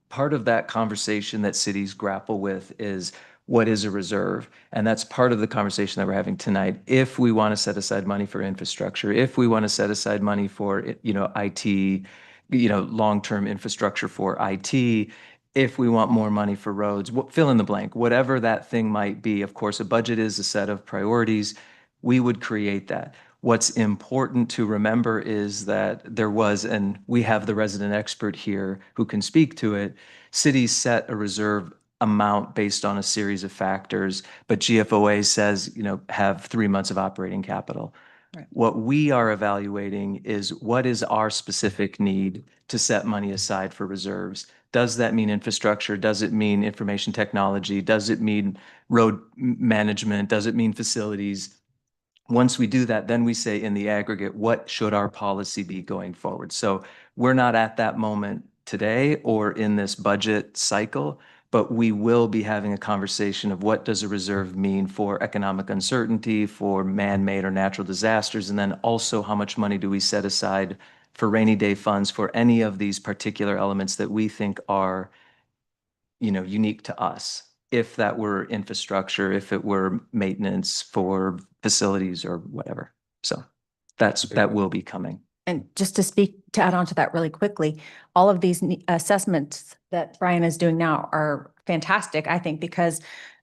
Part of that conversation that cities grapple with is what is a reserve? And that's part of the conversation that we're having tonight. If we want to set aside money for infrastructure, if we want to set aside money for, IT, long-term infrastructure for IT, if we want more money for roads, fill in the blank, whatever that thing might be. Of course, a budget is a set of priorities. We would create that. What's important to remember is that there was, and we have the resident expert here who can speak to it, cities set a reserve amount based on a series of factors, but GFOA says, have 3 months of operating capital. Right. What we are evaluating is what is our specific need to set money aside for reserves. Does that mean infrastructure? Does it mean information technology? Does it mean road management? Does it mean facilities? Once we do that, then we say in the aggregate, what should our policy be going forward? So we're not at that moment today or in this budget cycle, but we will be having a conversation of what does a reserve mean for economic uncertainty, for man-made or natural disasters, and then also how much money do we set aside for rainy day funds for any of these particular elements that we think are, unique to us. If that were infrastructure, if it were maintenance for facilities or whatever. So that will be coming. And just to add on to that really quickly, all of these assessments that Brian is doing now are fantastic, I think, because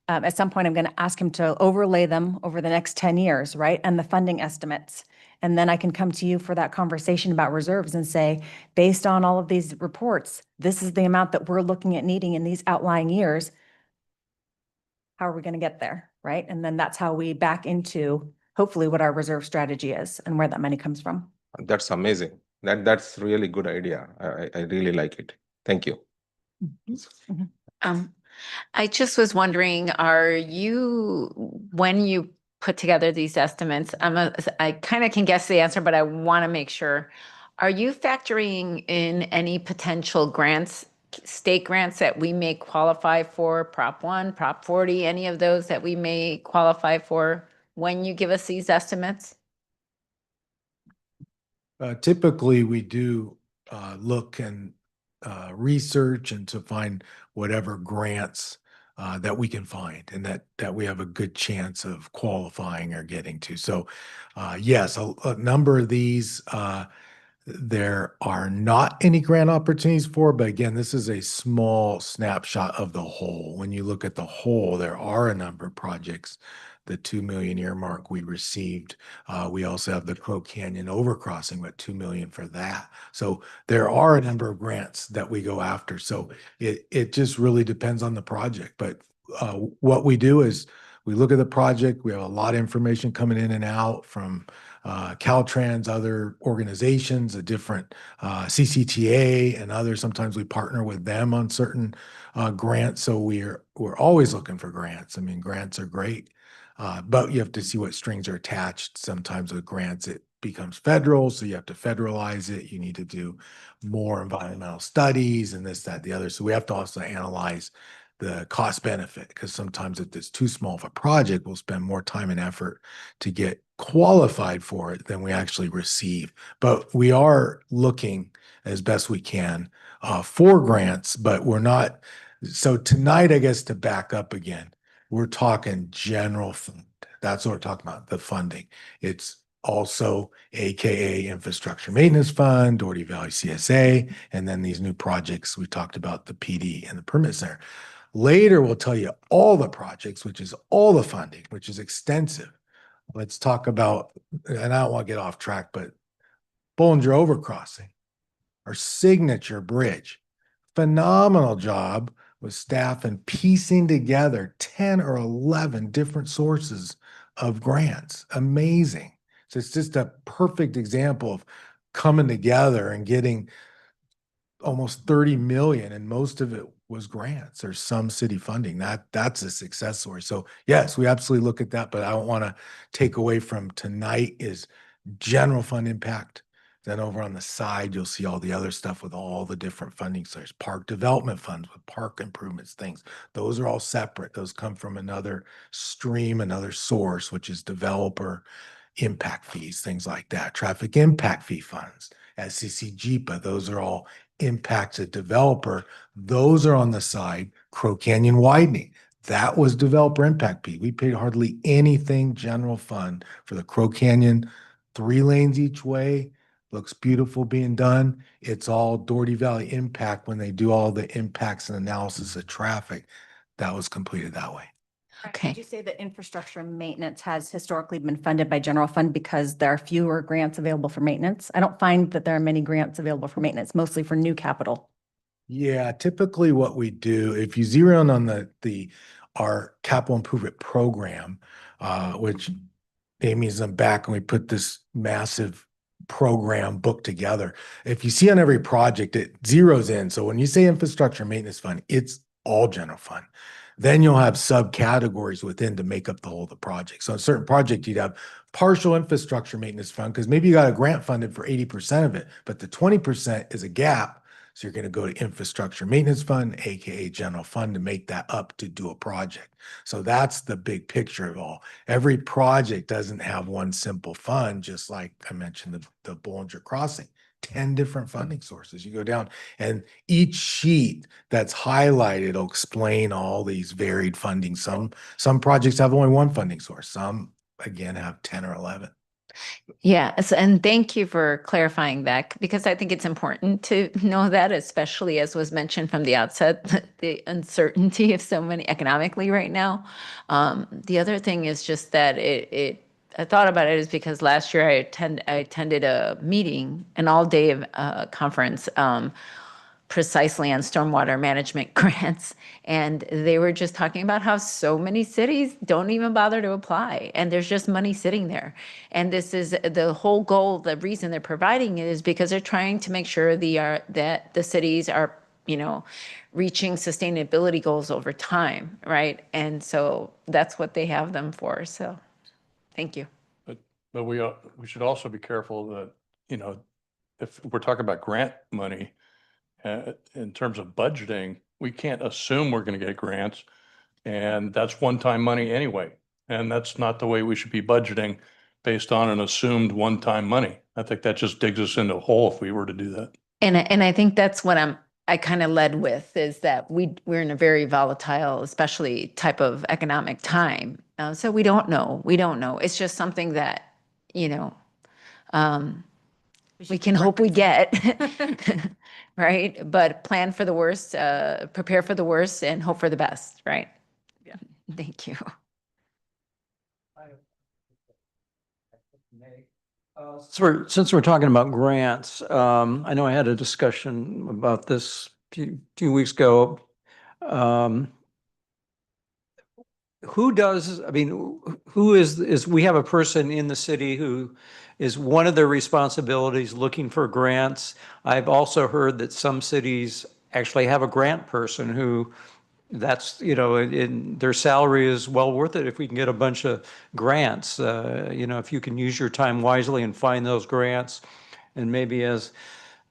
at some point I'm going to ask him to overlay them over the next 10 years, right? And the funding estimates. And then I can come to you for that conversation about reserves and say, based on all of these reports, this is the amount that we're looking at needing in these outlying years. How are we going to get there, right? And then that's how we back into hopefully what our reserve strategy is and where that money comes from. That's amazing. That's really good idea. I really like it. Thank you. I just was wondering, when you put together these estimates, I kind of can guess the answer, but I want to make sure. Are you factoring in any potential grants, state grants that we may qualify for, Prop 1, Prop 40, any of those that we may qualify for when you give us these estimates? Typically, we do look and research and to find whatever grants that we can find and that we have a good chance of qualifying or getting to. So yes, a number of these there are not any grant opportunities for, but again, this is a small snapshot of the whole. When you look at the whole, there are a number of projects. The 2 million earmark we received. We also have the Crow Canyon overcrossing with 2 million for that. So there are a number of grants that we go after. So it just really depends on the project. But what we do is we look at the project. We have a lot of information coming in and out from Caltrans, other organizations, a different CCTA and others. Sometimes we partner with them on certain grants. So we're always looking for grants. I mean, grants are great. But you have to see what strings are attached. Sometimes with grants, it becomes federal, so you have to federalize it. You need to do more environmental studies and this, that, the other. So we have to also analyze the cost benefit, because sometimes if it's too small of a project, we'll spend more time and effort to get qualified for it than we actually receive. But we are looking as best we can for grants, but we're not. So tonight, I guess, to back up again, we're talking general fund. That's what we're talking about, the funding. It's also AKA Infrastructure Maintenance Fund, Doherty Valley CSA, and then these new projects we talked about, the PD and the Permit Center. Later, we'll tell you all the projects, which is all the funding, which is extensive. Let's talk about, and I don't want to get off track, but Bollinger Overcrossing, our signature bridge. Phenomenal job with staff and piecing together 10 or 11 different sources of grants. Amazing. So it's just a perfect example of coming together and getting almost 30 million, and most of it was grants or some city funding. That's a success story. So yes, we absolutely look at that, but I don't want to take away from tonight is general fund impact. Then over on the side, you'll see all the other stuff with all the different funding sources, park development funds with park improvements, things. Those are all separate. Those come from another stream, another source, which is developer impact fees, things like that. Traffic impact fee funds, SCC JIPA, those are all impacts a developer. Those are on the side. Crow Canyon widening, that was developer impact fee. We paid hardly anything general fund for the Crow Canyon, 3 lanes each way. Looks beautiful being done. It's all Doherty Valley impact when they do all the impacts and analysis of traffic. That was completed that way. Okay. Did you say that infrastructure and maintenance has historically been funded by general fund because there are fewer grants available for maintenance? I don't find that there are many grants available for maintenance, mostly for new capital. Yeah, typically what we do, if you zero in on our capital improvement program, which Amy's in back, and we put this massive program book together. If you see on every project, it zeroes in. So when you say infrastructure maintenance fund, it's all general fund. Then you'll have subcategories within to make up the whole of the project. So a certain project, you'd have partial infrastructure maintenance fund, because maybe you got a grant funded for 80% of it, but the 20% is a gap. So you're going to go to infrastructure maintenance fund, AKA general fund, to make that up to do a project. So that's the big picture of all. Every project doesn't have one simple fund, just like I mentioned the Bollinger Crossing, 10 different funding sources. You go down and each sheet that's highlighted will explain all these varied funding. Some projects have only one funding source. Some, again, have 10 or 11. Yes, and thank you for clarifying that, because I think it's important to know that, especially as was mentioned from the outset, the uncertainty of so many economically right now. The other thing is just that it I thought about it is because last year I attended a meeting, an all-day conference, precisely on stormwater management grants. And they were just talking about how so many cities don't even bother to apply, and there's just money sitting there. And this is the whole goal. The reason they're providing it is because they're trying to make sure that the cities are, reaching sustainability goals over time, right? And so that's what they have them for. So, thank you. But we should also be careful that, if we're talking about grant money, in terms of budgeting, we can't assume we're going to get grants. And that's one-time money anyway. And that's not the way we should be budgeting based on an assumed one-time money. I think that just digs us into a hole if we were to do that. And I think that's what I kind of led with, is that we're in a very volatile, especially type of economic time. So we don't know. It's just something that, we can hope we get, right? But plan for the worst, prepare for the worst, and hope for the best, right? Yeah. Thank you. Since we're talking about grants, I know I had a discussion about this few weeks ago. Who is, we have a person in the city who is one of their responsibilities looking for grants. I've also heard that some cities actually have a grant person who that's, in their salary is well worth it if we can get a bunch of grants. If you can use your time wisely and find those grants, and maybe as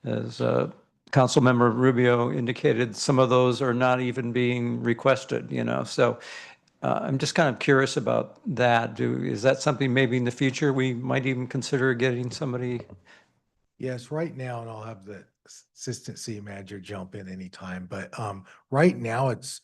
Councilmember Rubio indicated, some of those are not even being requested, so I'm just kind of curious about that. Is that something maybe in the future we might even consider getting somebody? Yes, right now, and I'll have the assistant city manager jump in anytime, but right now it's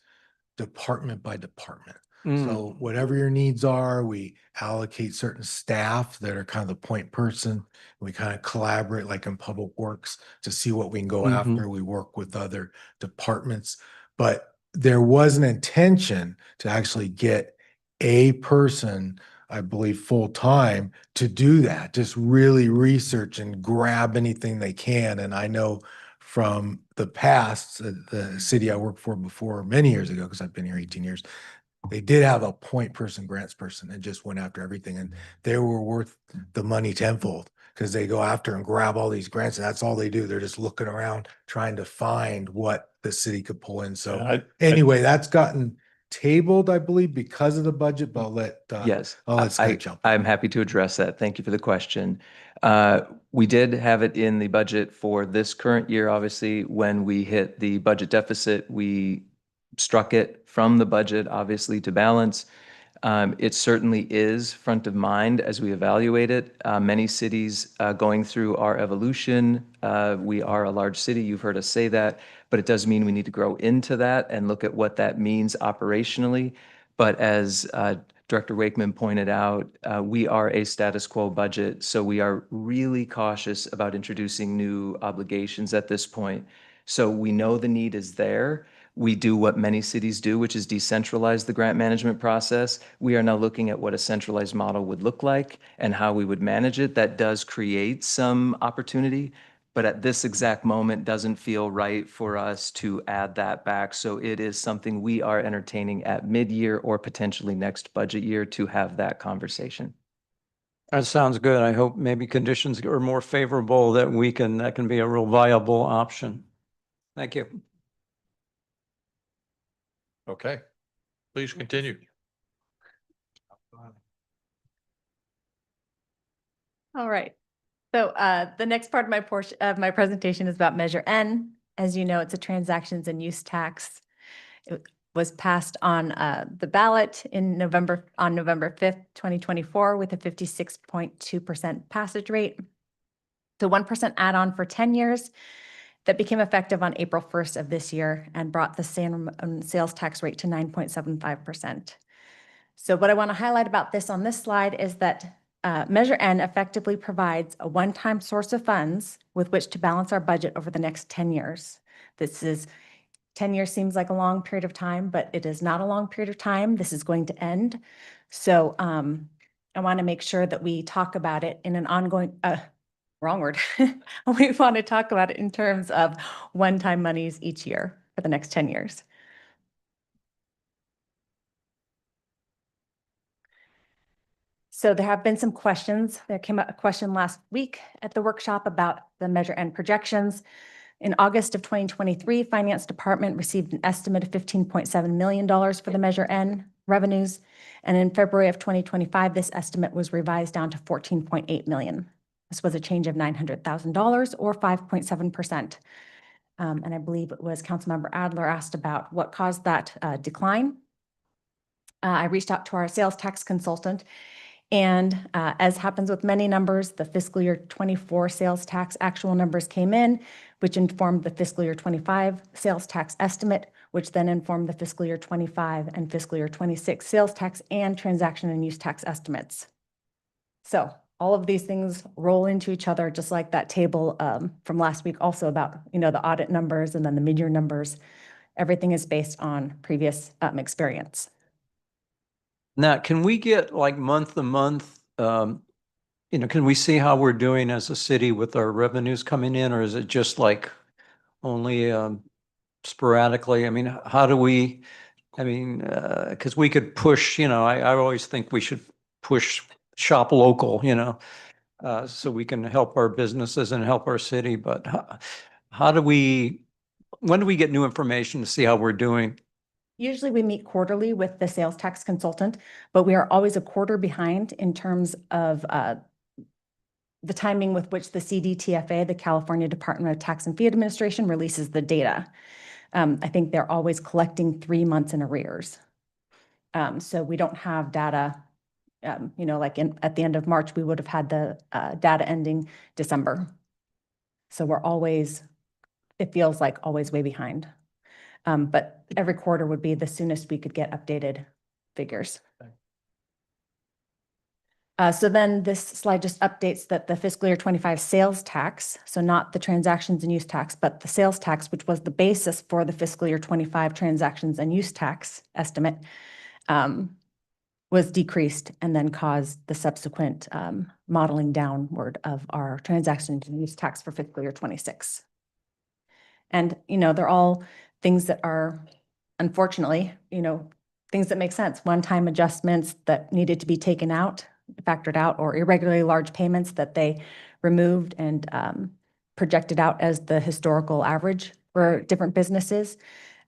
department by department. So whatever your needs are, we allocate certain staff that are kind of the point person. We kind of collaborate like in Public Works to see what we can go after. We work with other departments, but there was an intention to actually get a person, I believe, full time to do that, just really research and grab anything they can. And I know from the past, the city I worked for before many years ago, because I've been here 18 years, they did have a point person, grants person, and just went after everything. And they were worth the money tenfold because they go after and grab all these grants. And that's all they do. They're just looking around trying to find what the city could pull in. So anyway, that's gotten tabled, I believe, because of the budget, but I'll let Scott jump. I'm happy to address that. Thank you for the question. We did have it in the budget for this current year. Obviously, when we hit the budget deficit, we struck it from the budget, obviously, to balance. It certainly is front of mind as we evaluate it. Many cities going through our evolution. We are a large city. You've heard us say that, but it does mean we need to grow into that and look at what that means operationally. But as Director Wakeman pointed out, we are a status quo budget, so we are really cautious about introducing new obligations at this point. So we know the need is there. We do what many cities do, which is decentralize the grant management process. We are now looking at what a centralized model would look like and how we would manage it. That does create some opportunity, but at this exact moment doesn't feel right for us to add that back. So it is something we are entertaining at mid-year or potentially next budget year to have that conversation. That sounds good. I hope maybe conditions are more favorable that can be a real viable option. Thank you. Okay, please continue. All right. So the next part of my portion of my presentation is about Measure N. As you know, it's a transactions and use tax. It was passed on the ballot on November 5th, 2024, with a 56.2% passage rate. So 1% add-on for 10 years that became effective on April 1st of this year and brought the sales tax rate to 9.75%. So what I want to highlight about this on this slide is that Measure N effectively provides a one-time source of funds with which to balance our budget over the next 10 years. 10 years seems like a long period of time, but it is not a long period of time. This is going to end. So I want to make sure that we talk about it in an ongoing, wrong word. We want to talk about it in terms of one-time monies each year for the next 10 years. So there have been some questions. There came up a question last week at the workshop about the Measure N projections. In August of 2023, Finance Department received an estimate of $15.7 million for the Measure N revenues. And in February of 2025, this estimate was revised down to $14.8 million. This was a change of $900,000 or 5.7%. And I believe it was Councilmember Adler asked about what caused that decline. I reached out to our sales tax consultant, and as happens with many numbers, the fiscal year 24 sales tax actual numbers came in, which informed the fiscal year 25 sales tax estimate, which then informed the fiscal year 25 and fiscal year 26 sales tax and transaction and use tax estimates. So all of these things roll into each other, just like that table from last week also about, the audit numbers and then the mid-year numbers. Everything is based on previous experience. Now, can we get like month to month, can we see how we're doing as a city with our revenues coming in, or is it just like only sporadically? I mean, how do we, because we could push, I always think we should push shop local, so we can help our businesses and help our city. But when do we get new information to see how we're doing? Usually we meet quarterly with the sales tax consultant, but we are always a quarter behind in terms of the timing with which the CDTFA, the California Department of Tax and Fee Administration, releases the data. I think they're always collecting 3 months in arrears. So we don't have data, like at the end of March, we would have had the data ending December. So we're always, it feels like always way behind. But every quarter would be the soonest we could get updated figures. So then this slide just updates that the fiscal year 25 sales tax, so not the transactions and use tax, but the sales tax, which was the basis for the fiscal year 25 transactions and use tax estimate, was decreased and then caused the subsequent modeling downward of our transactions and use tax for fiscal year 26. And, they're all things that are, unfortunately, things that make sense, one-time adjustments that needed to be taken out, factored out, or irregularly large payments that they removed and projected out as the historical average for different businesses.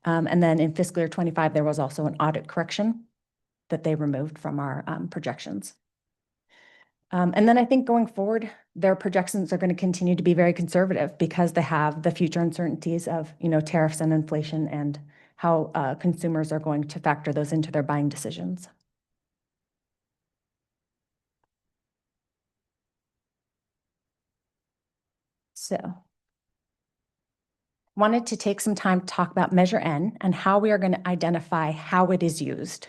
And then in fiscal year 25, there was also an audit correction that they removed from our projections. And then I think going forward, their projections are going to continue to be very conservative because they have the future uncertainties of, tariffs and inflation and how consumers are going to factor those into their buying decisions. So, wanted to take some time to talk about Measure N and how we are going to identify how it is used.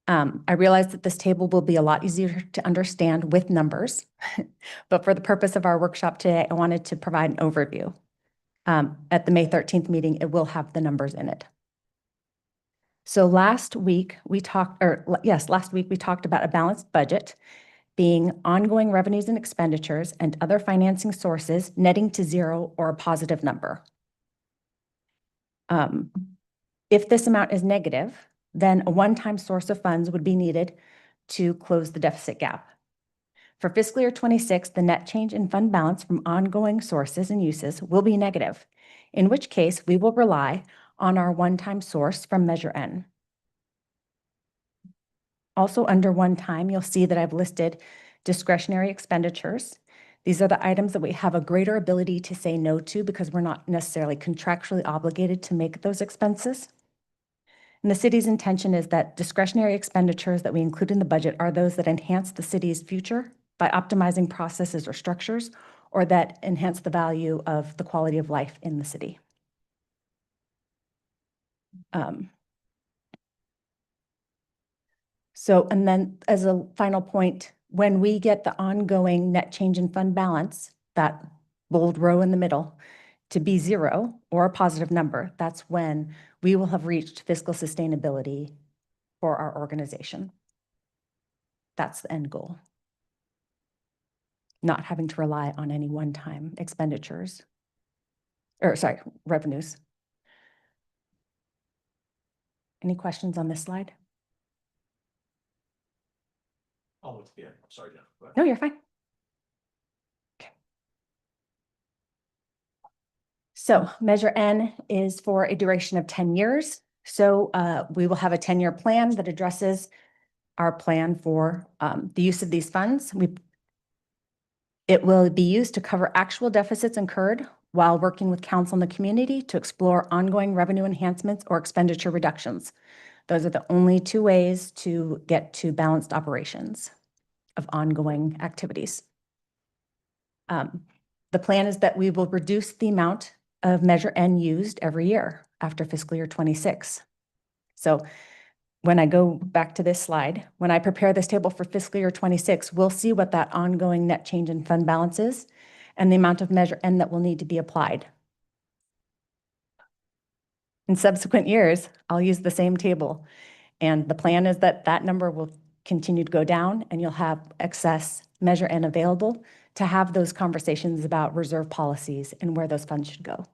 I realize that this table will be a lot easier to understand with numbers, but for the purpose of our workshop today, I wanted to provide an overview. At the May 13th meeting, it will have the numbers in it. So last week we talked about a balanced budget being ongoing revenues and expenditures and other financing sources netting to zero or a positive number. If this amount is negative, then a one-time source of funds would be needed to close the deficit gap. For fiscal year 26, the net change in fund balance from ongoing sources and uses will be negative, in which case we will rely on our one-time source from Measure N. Also under one-time, you'll see that I've listed discretionary expenditures. These are the items that we have a greater ability to say no to because we're not necessarily contractually obligated to make those expenses. And the city's intention is that discretionary expenditures that we include in the budget are those that enhance the city's future by optimizing processes or structures, or that enhance the value of the quality of life in the city. And then as a final point, when we get the ongoing net change in fund balance, that bold row in the middle, to be zero or a positive number, that's when we will have reached fiscal sustainability for our organization. That's the end goal. Not having to rely on any one-time expenditures. Or sorry, revenues. Any questions on this slide? Oh, yeah, sorry, Jeff. Go ahead. No, you're fine. Okay. So Measure N is for a duration of 10 years. So we will have a 10-year plan that addresses our plan for the use of these funds. It will be used to cover actual deficits incurred while working with council and the community to explore ongoing revenue enhancements or expenditure reductions. Those are the only two ways to get to balanced operations of ongoing activities. The plan is that we will reduce the amount of Measure N used every year after fiscal year 26. So when I go back to this slide, when I prepare this table for fiscal year 26, we'll see what that ongoing net change in fund balance is and the amount of Measure N that will need to be applied. In subsequent years, I'll use the same table. And the plan is that that number will continue to go down and you'll have excess Measure N available to have those conversations about reserve policies and where those funds should go.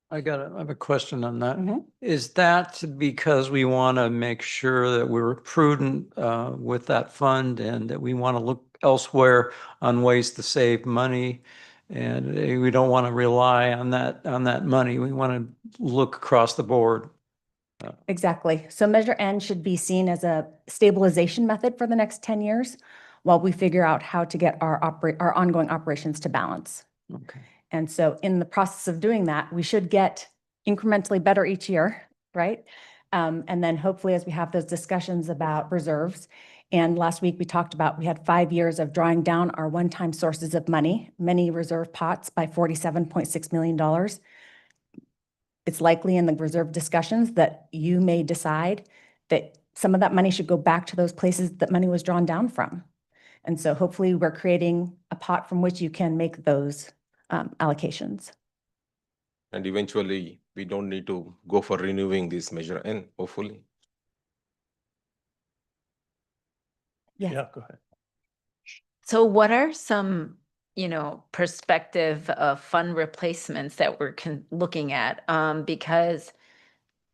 I have a question on that. Mhm. Is that because we want to make sure that we're prudent with that fund and that we want to look elsewhere on ways to save money? And we don't want to rely on that money. We want to look across the board. Exactly. So Measure N should be seen as a stabilization method for the next 10 years while we figure out how to get our ongoing operations to balance. Okay. And so in the process of doing that, we should get incrementally better each year, right? And then hopefully as we have those discussions about reserves, and last week we talked about, we had 5 years of drawing down our one-time sources of money, many reserve pots by $47.6 million. It's likely in the reserve discussions that you may decide that some of that money should go back to those places that money was drawn down from. And so hopefully we're creating a pot from which you can make those allocations. And eventually, we don't need to go for renewing this Measure N, hopefully. Yes. Yeah, go ahead. So what are some, perspective of fund replacements that we're looking at? Because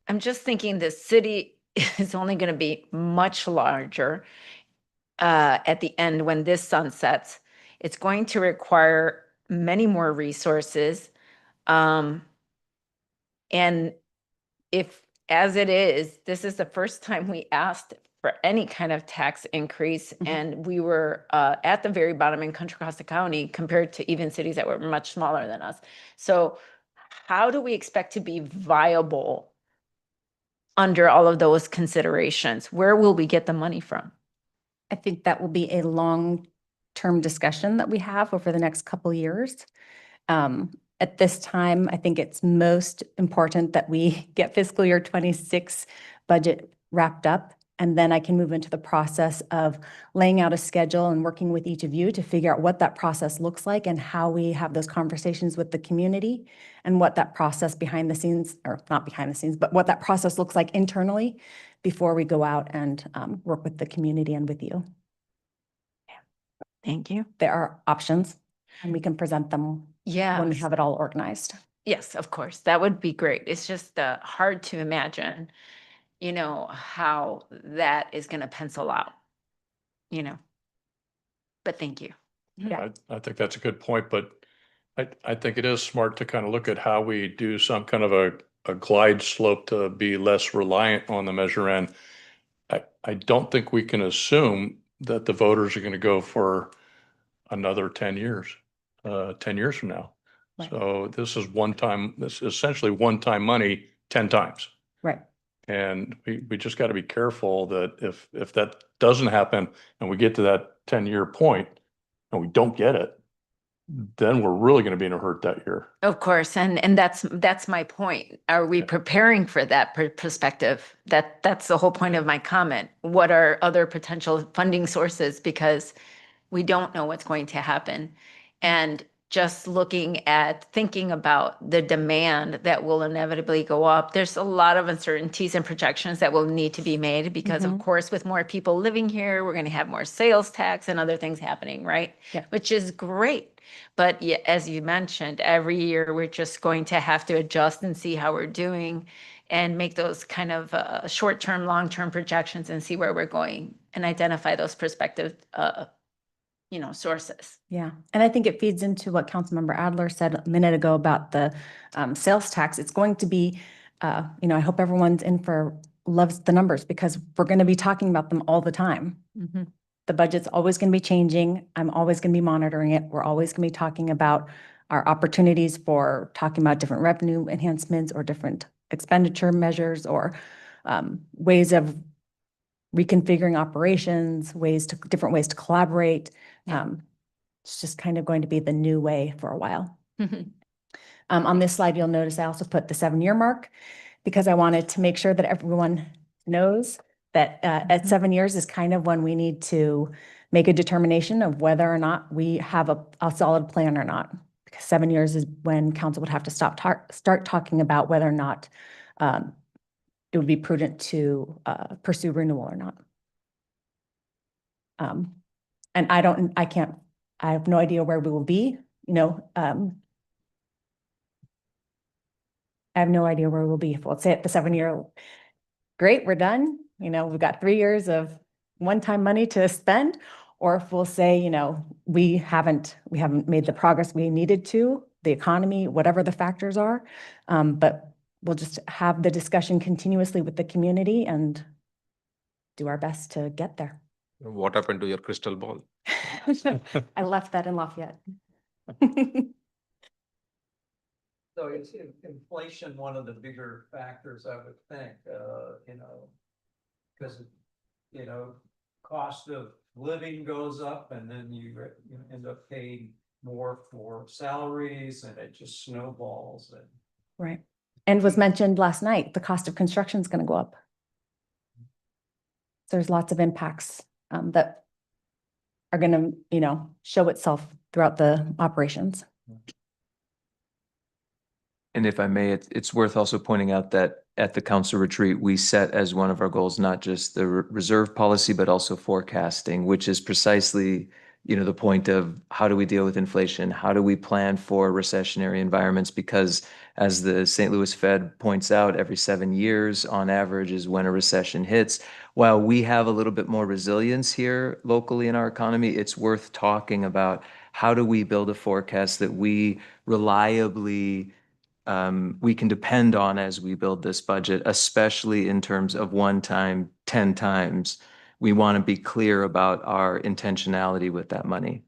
I'm just thinking the city is only going to be much larger at the end when this sunsets. It's going to require many more resources. And if, as it is, this is the first time we asked for any kind of tax increase, and we were at the very bottom in Contra Costa County compared to even cities that were much smaller than us. So how do we expect to be viable under all of those considerations? Where will we get the money from? I think that will be a long-term discussion that we have over the next couple years. At this time, I think it's most important that we get fiscal year 26 budget wrapped up, and then I can move into the process of laying out a schedule and working with each of you to figure out what that process looks like and how we have those conversations with the community and what that process behind the scenes, or not behind the scenes, but what that process looks like internally before we go out and work with the community and with you. Thank you. There are options and we can present them Yeah. when we have it all organized. Yes, of course. That would be great. It's just hard to imagine, how that is going to pencil out, But thank you. Yeah. I think that's a good point, but I think it is smart to kind of look at how we do some kind of a glide slope to be less reliant on the Measure N. I don't think we can assume that the voters are going to go for another 10 years, 10 years from now. Right. So this is essentially one-time money 10 times. Right. And we just got to be careful that if that doesn't happen and we get to that 10-year point and we don't get it, then we're really going to be in a hurt that year. Of course. And that's my point. Are we preparing for that perspective? That's the whole point of my comment. What are other potential funding sources? Because we don't know what's going to happen. And just thinking about the demand that will inevitably go up. There's a lot of uncertainties and projections that will need to be made because of course, with more people living here, we're going to have more sales tax and other things happening, right? Yeah. Which is great. But as you mentioned, every year we're just going to have to adjust and see how we're doing and make those kind of short-term, long-term projections and see where we're going and identify those prospective sources. Yeah, and I think it feeds into what Councilmember Adler said a minute ago about the sales tax. It's going to be, I hope everyone's loves the numbers because we're going to be talking about them all the time. The budget's always going to be changing. I'm always going to be monitoring it. We're always going to be talking about our opportunities for talking about different revenue enhancements or different expenditure measures or ways of reconfiguring operations, different ways to collaborate. It's just kind of going to be the new way for a while. On this slide, you'll notice I also put the 7-year mark because I wanted to make sure that everyone knows that at 7 years is kind of when we need to make a determination of whether or not we have a solid plan or not. Because 7 years is when council would have to start talking about whether or not it would be prudent to pursue renewal or not. And I have no idea where we will be, I have no idea where we'll be. If we'll say at the 7-year, great, we're done. We've got 3 years of one-time money to spend, or if we'll say, we haven't made the progress we needed to, the economy, whatever the factors are. But we'll just have the discussion continuously with the community and do our best to get there. What happened to your crystal ball? I left that in Lafayette. So is inflation one of the bigger factors, I would think, because, cost of living goes up and then you end up paying more for salaries and it just snowballs. Right. And was mentioned last night, the cost of construction is going to go up. So there's lots of impacts that are going to, show itself throughout the operations. And if I may, it's worth also pointing out that at the council retreat, we set as one of our goals, not just the reserve policy, but also forecasting, which is precisely, the point of how do we deal with inflation? How do we plan for recessionary environments? Because as the St. Louis Fed points out, every 7 years on average is when a recession hits. While we have a little bit more resilience here locally in our economy, it's worth talking about how do we build a forecast that we reliably we can depend on as we build this budget, especially in terms of one time, 10 times. We want to be clear about our intentionality with that money.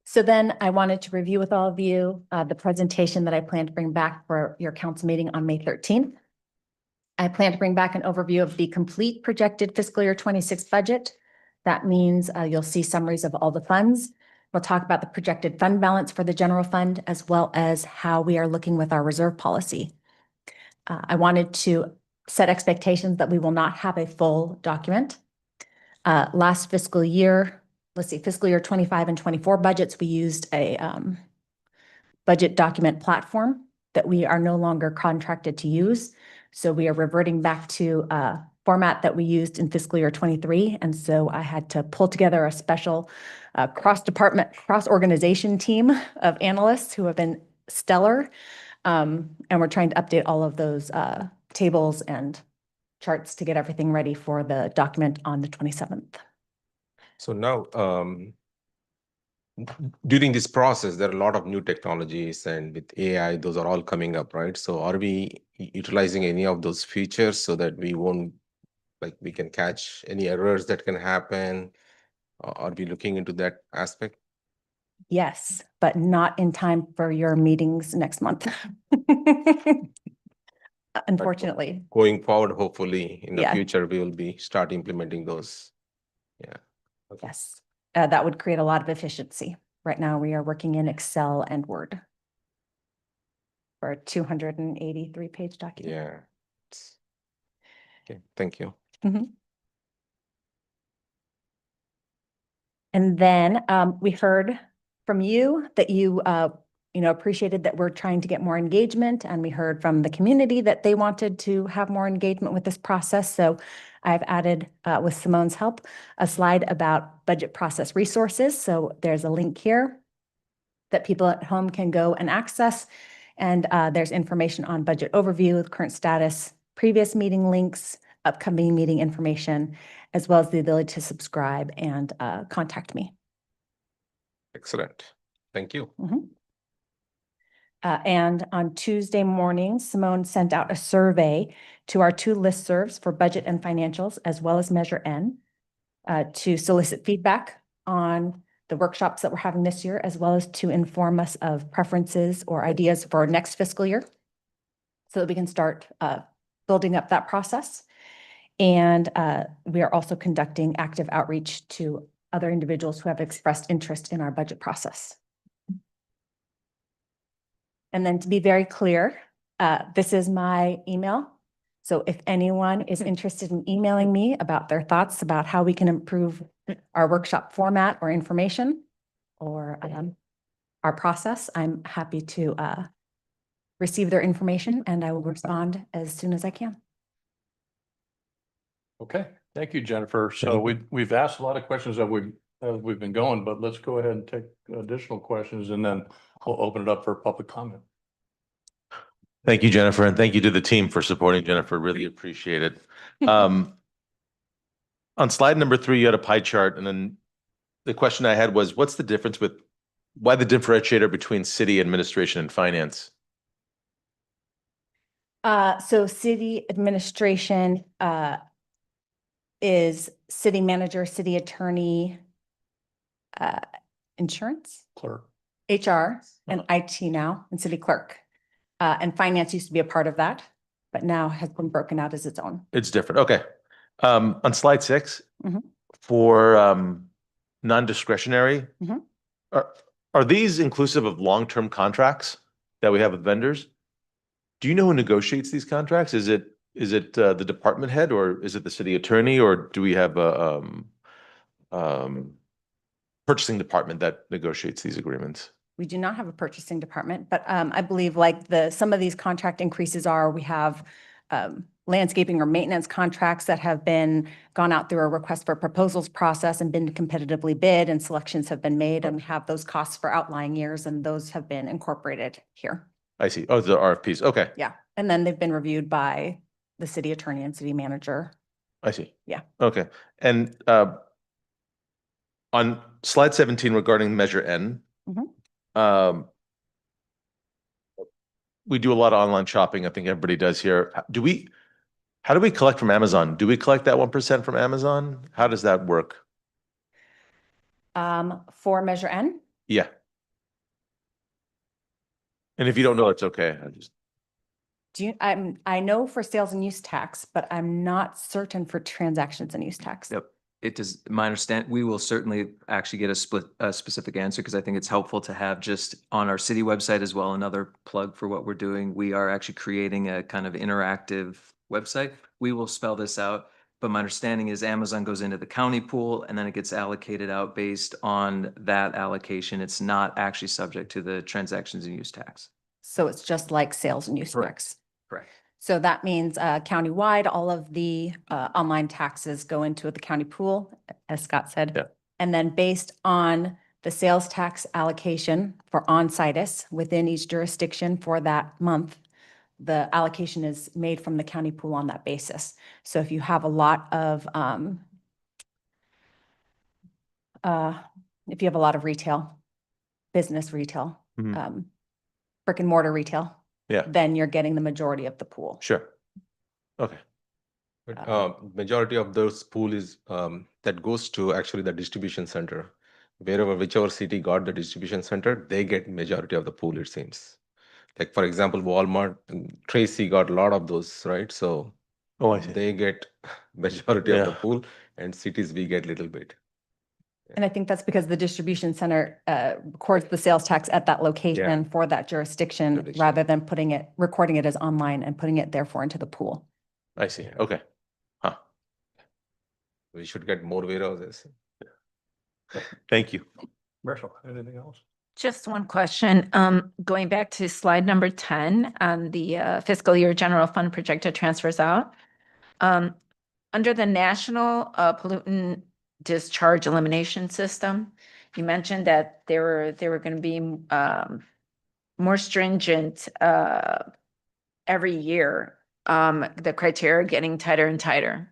So then I wanted to review with all of you the presentation that I plan to bring back for your council meeting on May 13th. I plan to bring back an overview of the complete projected fiscal year 26 budget. That means you'll see summaries of all the funds. We'll talk about the projected fund balance for the general fund, as well as how we are looking with our reserve policy. I wanted to set expectations that we will not have a full document. Last fiscal year, fiscal year 25 and 24 budgets, we used a budget document platform that we are no longer contracted to use. So we are reverting back to a format that we used in fiscal year 23. And so I had to pull together a special cross-department, cross-organization team of analysts who have been stellar. And we're trying to update all of those tables and charts to get everything ready for the document on the 27th. So now, during this process, there are a lot of new technologies, and with AI, those are all coming up, right? So are we utilizing any of those features so that we won't, we can catch any errors that can happen? Are we looking into that aspect? Yes, but not in time for your meetings next month. Unfortunately. Going forward, hopefully in the Yeah. future, we will start implementing those. Yeah. Okay. Yes, that would create a lot of efficiency. Right now, we are working in Excel and Word for a 283-page document. Yeah. Okay, thank you. Mhm. And then we heard from you that you appreciated that we're trying to get more engagement, and we heard from the community that they wanted to have more engagement with this process. So I've added, with Simone's help, a slide about budget process resources. So there's a link here that people at home can go and access. And there's information on budget overview, current status, previous meeting links, upcoming meeting information, as well as the ability to subscribe and contact me. Excellent. Thank you. And on Tuesday morning, Simone sent out a survey to our 2 listservs for budget and financials, as well as Measure N, to solicit feedback on the workshops that we're having this year, as well as to inform us of preferences or ideas for next fiscal year, so that we can start building up that process. And we are also conducting active outreach to other individuals who have expressed interest in our budget process. And then to be very clear, this is my email. So if anyone is interested in emailing me about their thoughts about how we can improve our workshop format or information or our process, I'm happy to receive their information, and I will respond as soon as I can. Okay, thank you, Jennifer. So we've asked a lot of questions that we've been going, but let's go ahead and take additional questions, and then we'll open it up for public comment. Thank you, Jennifer, and thank you to the team for supporting Jennifer. Really appreciate it. On slide number 3, you had a pie chart, and then the question I had was, what's the difference why the differentiator between city administration and finance? So city administration is city manager, city attorney, insurance, Clerk. HR, and IT now, and city clerk. And finance used to be a part of that, but now has been broken out as its own. It's different. Okay. On slide 6, Mhm. for non-discretionary, Mhm. are these inclusive of long-term contracts that we have with vendors? Do you know who negotiates these contracts? Is it the department head, or is it the city attorney, or do we have a purchasing department that negotiates these agreements? We do not have a purchasing department, but I believe some of these contract increases we have landscaping or maintenance contracts that have gone out through a request for proposals process and been competitively bid, and selections have been made, and we have those costs for outlying years, and those have been incorporated here. I see. Oh, the RFPs. Okay. Yeah, and then they've been reviewed by the city attorney and city manager. I see. Yeah. Okay. And on slide 17 regarding Measure N, we do a lot of online shopping. I think everybody does here. How do we collect from Amazon? Do we collect that 1% from Amazon? How does that work? For Measure N? Yeah. And if you don't know, it's okay. I know for sales and use tax, but I'm not certain for transactions and use tax. Yep. It does, my understand, we will certainly actually get a specific answer, because I think it's helpful to have just on our city website as well, another plug for what we're doing. We are actually creating a kind of interactive website. We will spell this out, but my understanding is Amazon goes into the county pool and then it gets allocated out based on that allocation. It's not actually subject to the transactions and use tax. So it's just like sales and use tax. Correct. So that means countywide, all of the online taxes go into the county pool, as Scott said. Yeah. And then based on the sales tax allocation for on-situs within each jurisdiction for that month, the allocation is made from the county pool on that basis. So if you have a lot of retail, business retail, Mhm. brick and mortar retail, Yeah. then you're getting the majority of the pool. Sure. Okay. But majority of those pool is that goes to actually the distribution center. Whichever city got the distribution center, they get majority of the pool, it seems. Like for example, Walmart, Tracy got a lot of those, right? So Oh, I see. they get majority of the Yeah. pool, and cities we get little bit. And I think that's because the distribution center records the sales tax at that location for that jurisdiction, Jurisdiction. rather than recording it as online and putting it therefore into the pool. I see. Okay. We should get more warehouses. Thank you. Marshall, anything else? Just one question, going back to slide number 10 on the fiscal year general fund projected transfers out. Under the National Pollutant Discharge Elimination System, you mentioned that they were going to be more stringent every year, the criteria getting tighter and tighter.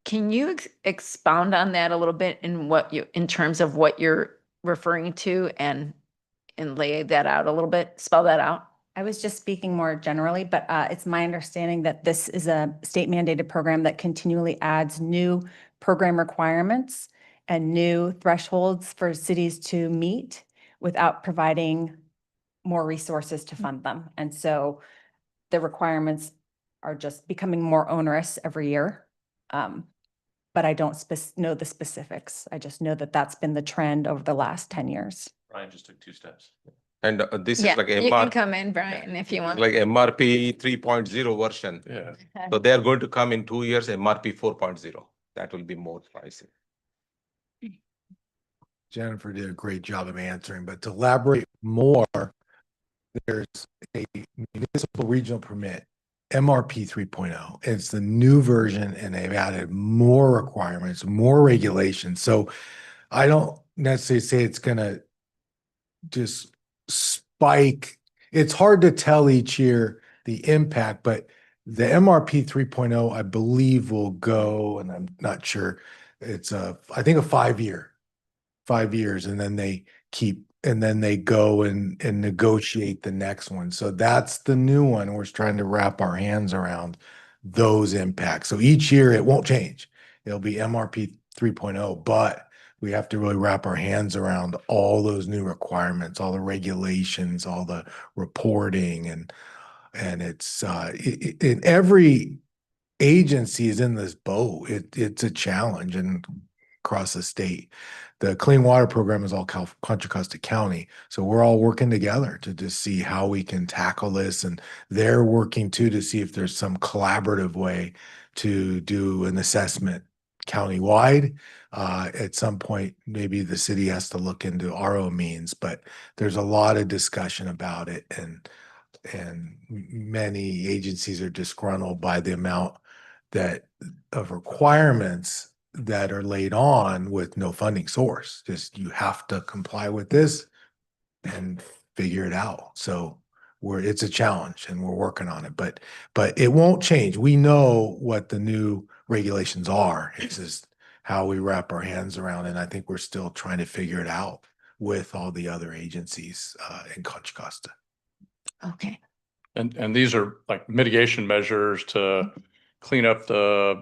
Can you expound on that a little bit in terms of what you're referring to and lay that out a little bit, spell that out? I was just speaking more generally, but it's my understanding that this is a state mandated program that continually adds new program requirements and new thresholds for cities to meet without providing more resources to fund them. And so the requirements are just becoming more onerous every year. But I don't know the specifics. I just know that that's been the trend over the last 10 years. Brian just took 2 steps. And this Yeah, is like you can come in, Brian, if you want. like MRP 3.0 version. Yeah. So they are going to come in 2 years, MRP 4.0. That will be more pricey. Jennifer did a great job of answering, but to elaborate more, there's a municipal regional permit, MRP 3.0. It's the new version and they've added more requirements, more regulations. So I don't necessarily say it's going to just spike. It's hard to tell each year the impact, but the MRP 3.0, I believe will go, and I'm not sure, it's I think a 5 years, and then they go and negotiate the next one. So that's the new one. We're trying to wrap our hands around those impacts. So each year it won't change. It'll be MRP 3.0, but we have to really wrap our hands around all those new requirements, all the regulations, all the reporting, and it's in every agency is in this boat. It's a challenge and across the state. The Clean Water Program is all Contra Costa County. So we're all working together to just see how we can tackle this. And they're working too to see if there's some collaborative way to do an assessment countywide. At some point, maybe the city has to look into RO means, but there's a lot of discussion about it. And many agencies are disgruntled by the amount of requirements that are laid on with no funding source. Just you have to comply with this and figure it out. So it's a challenge and we're working on it, but it won't change. We know what the new regulations are. It's just how we wrap our hands around it. And I think we're still trying to figure it out with all the other agencies in Contra Costa. Okay. And these are like mitigation measures to clean up the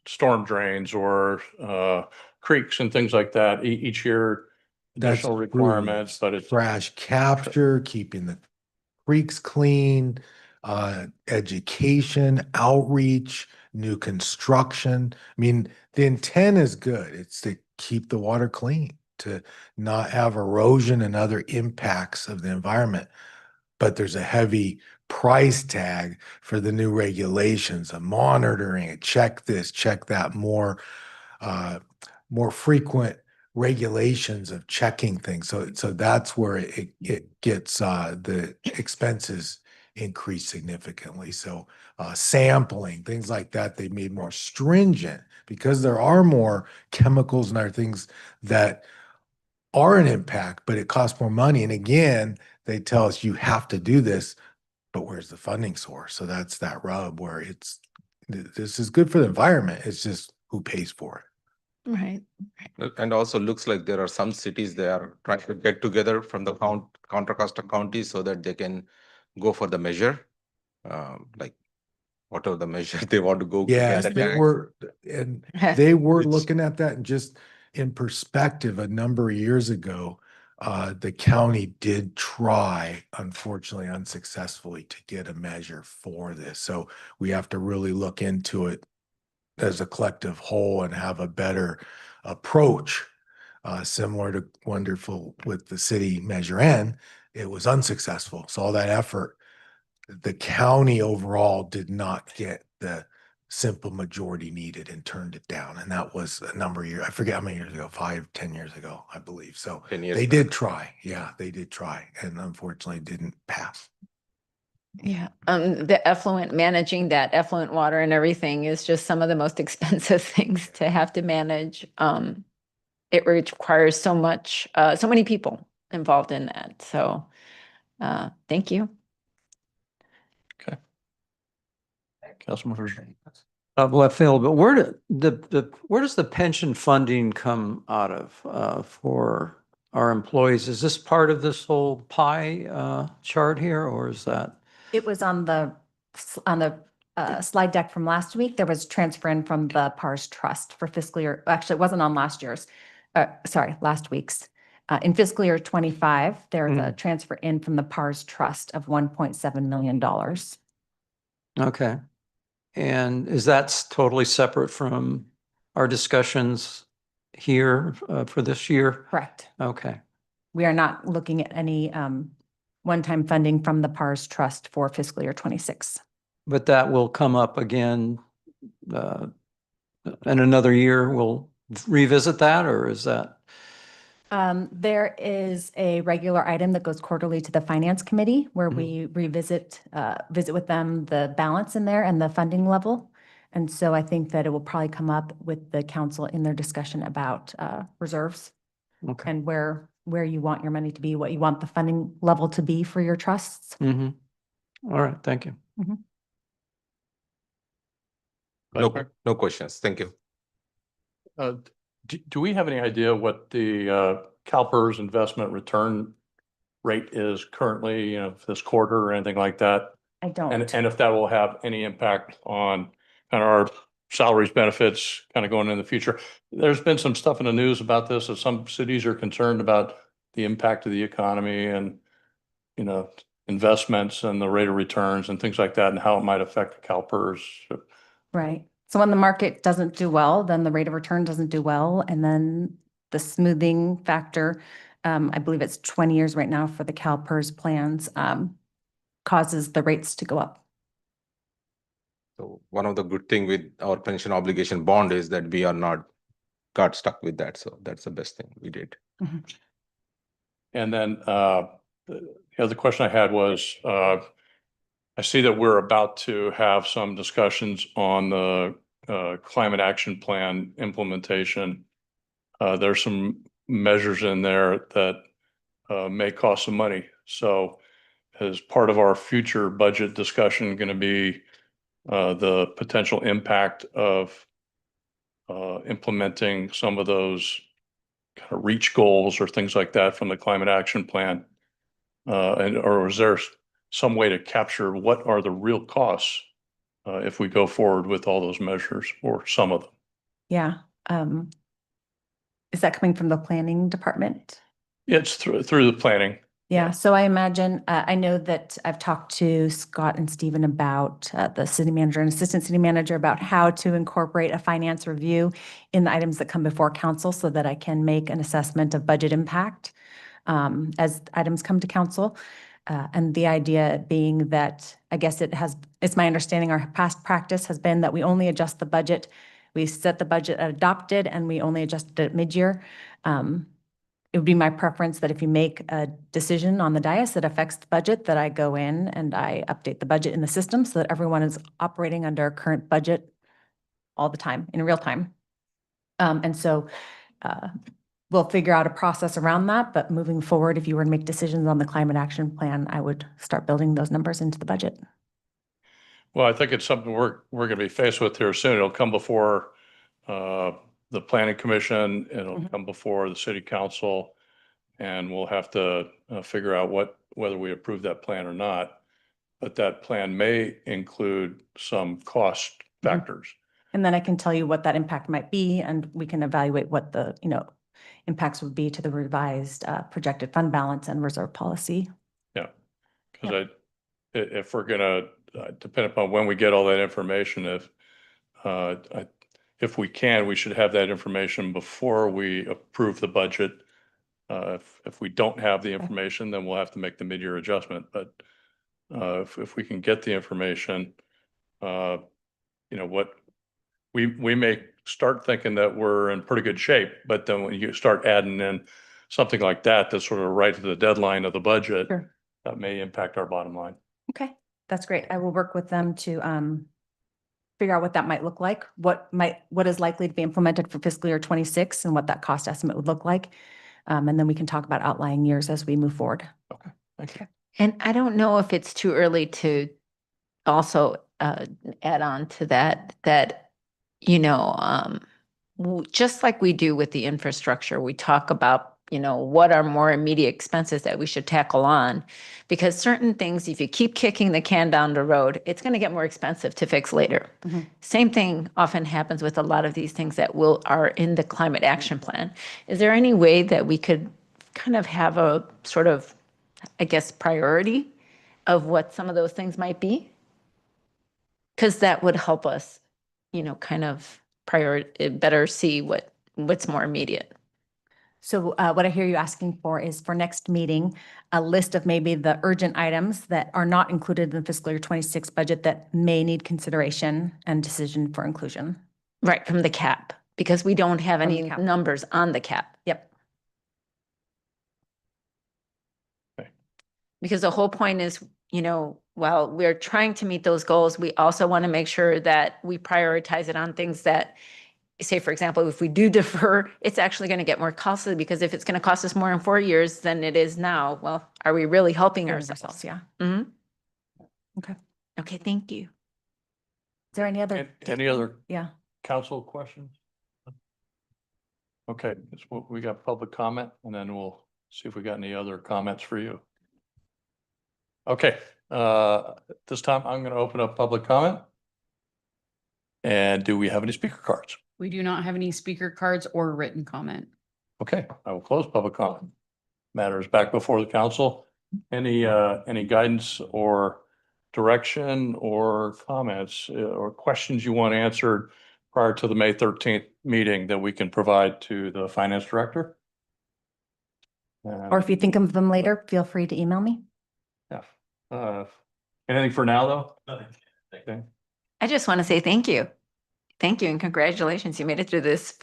storm drains or creeks and things like that. Each year, additional That's requirements, but it's trash capture, keeping the creeks clean, education, outreach, new construction. I mean, the intent is good. It's to keep the water clean, to not have erosion and other impacts of the environment. But there's a heavy price tag for the new regulations, a monitoring, a check this, check that, more frequent regulations of checking things. So that's where it gets the expenses increase significantly. So sampling, things like that, they made more stringent because there are more chemicals and other things that are an impact, but it costs more money. And again, they tell us you have to do this, but where's the funding source? So that's that rub where this is good for the environment. It's just who pays for it. Right. And also looks like there are some cities they are trying to get together from the Contra Costa County so that they can go for the measure, like whatever the measure they want to go. Yes, get they that. were, and they were It's- looking at that, and just in perspective, a number of years ago, the county did try, unfortunately unsuccessfully, to get a measure for this. So we have to really look into it as a collective whole and have a better approach, similar to Wonderful with the city Measure N. It was unsuccessful. So all that effort, the county overall did not get the simple majority needed and turned it down. And that was a number of years, I forget how many years ago, 5, 10 years ago, I believe. So 10 years they back. did try. Yeah, they did try and unfortunately didn't pass. Yeah, the effluent, managing that effluent water and everything is just some of the most expensive things to have to manage. It requires so much, so many people involved in that. So, thank you. Councilman. Left field, but where does the pension funding come out of for our employees? Is this part of this whole pie chart here, or is that? It was on the slide deck from last week. There was transfer in from the PARS Trust for fiscal year, actually, it wasn't on last year's, last week's. In fiscal year 25, there's a transfer in from the PARS Trust of $1.7 million. Okay. And is that totally separate from our discussions here for this year? Correct. Okay. We are not looking at any one-time funding from the PARS Trust for fiscal year 26. But that will come up again in another year. We'll revisit that, or is that? There is a regular item that goes quarterly to the Finance Committee where we visit with them the balance in there and the funding level. And so I think that it will probably come up with the council in their discussion about reserves Okay. and where you want your money to be, what you want the funding level to be for your trusts. All right. Thank you. No questions. Thank you. Do we have any idea what the CalPERS investment return rate is currently, for this quarter or anything like that? I don't. And if that will have any impact on kind of our salaries, benefits, kind of going in the future? There's been some stuff in the news about this, that some cities are concerned about the impact of the economy and, investments and the rate of returns and things like that, and how it might affect the CalPERS. Right. So when the market doesn't do well, then the rate of return doesn't do well. And then the smoothing factor, I believe it's 20 years right now for the CalPERS plans, causes the rates to go up. So one of the good thing with our pension obligation bond is that we are not got stuck with that. So that's the best thing we did. And then the other question I had was, I see that we're about to have some discussions on the climate action plan implementation. There's some measures in there that may cost some money. So is part of our future budget discussion going to be the potential impact of implementing some of those kind of reach goals or things like that from the climate action plan? Or is there some way to capture what are the real costs if we go forward with all those measures or some of them? Yeah. Is that coming from the planning department? It's through the planning. Yeah, so I imagine, I know that I've talked to Scott and Stephen about the city manager and assistant city manager about how to incorporate a finance review in the items that come before council so that I can make an assessment of budget impact as items come to council. And the idea being that, I guess it's my understanding our past practice has been that we only adjust the budget. We set the budget adopted and we only adjust it at mid-year. It would be my preference that if you make a decision on the dais that affects the budget, that I go in and I update the budget in the system so that everyone is operating under a current budget all the time, in real time. And so we'll figure out a process around that, but moving forward, if you were to make decisions on the climate action plan, I would start building those numbers into the budget. Well, I think it's something we're going to be faced with here soon. It'll come before the planning commission, it'll come before the city council, and we'll have to figure out whether we approve that plan or not. But that plan may include some cost factors. And then I can tell you what that impact might be, and we can evaluate what the, impacts would be to the revised projected fund balance and reserve policy. Yeah, because if we're gonna, depend upon when we get all that information, if we can, we should have that information before we approve the budget. If we don't have the information, then we'll have to make the mid-year adjustment. But if we can get the information, what we may start thinking that we're in pretty good shape, but then when you start adding in something like that, that's sort of right to the deadline of the budget, Sure. that may impact our bottom line. Okay, that's great. I will work with them to figure out what that might look like, what is likely to be implemented for fiscal year 26 and what that cost estimate would look like. And then we can talk about outlying years as we move forward. Thank you. And I don't know if it's too early to also add on to that, just like we do with the infrastructure, we talk about, what are more immediate expenses that we should tackle on? Because certain things, if you keep kicking the can down the road, it's going to get more expensive to fix later. Mhm. Same thing often happens with a lot of these things that are in the climate action plan. Is there any way that we could kind of have a sort of, I guess, priority of what some of those things might be? Because that would help us, kind of better see what's more immediate. So what I hear you asking for is for next meeting, a list of maybe the urgent items that are not included in the fiscal year 26 budget that may need consideration and decision for inclusion. Right, from the cap, because we don't have From the any cap. numbers on the cap. Yep. Okay. Because the whole point is, while we're trying to meet those goals, we also want to make sure that we prioritize it on things that, say, for example, if we do defer, it's actually going to get more costly, because if it's going to cost us more in 4 years than it is now, well, are we really helping ourselves? Yeah. Mhm. Okay. Okay, thank you. Is there any other? Any other Yeah. council questions? Okay, we got public comment, and then we'll see if we got any other comments for you. Okay, this time I'm going to open up public comment. And do we have any speaker cards? We do not have any speaker cards or written comment. Okay, I will close public comment. Matters back before the council. Any guidance or direction or comments or questions you want answered prior to the May 13th meeting that we can provide to the finance director? Or if you think of them later, feel free to email me. Yeah. Anything for now, though? Okay. I just want to say thank you. Thank you and congratulations. You made it through this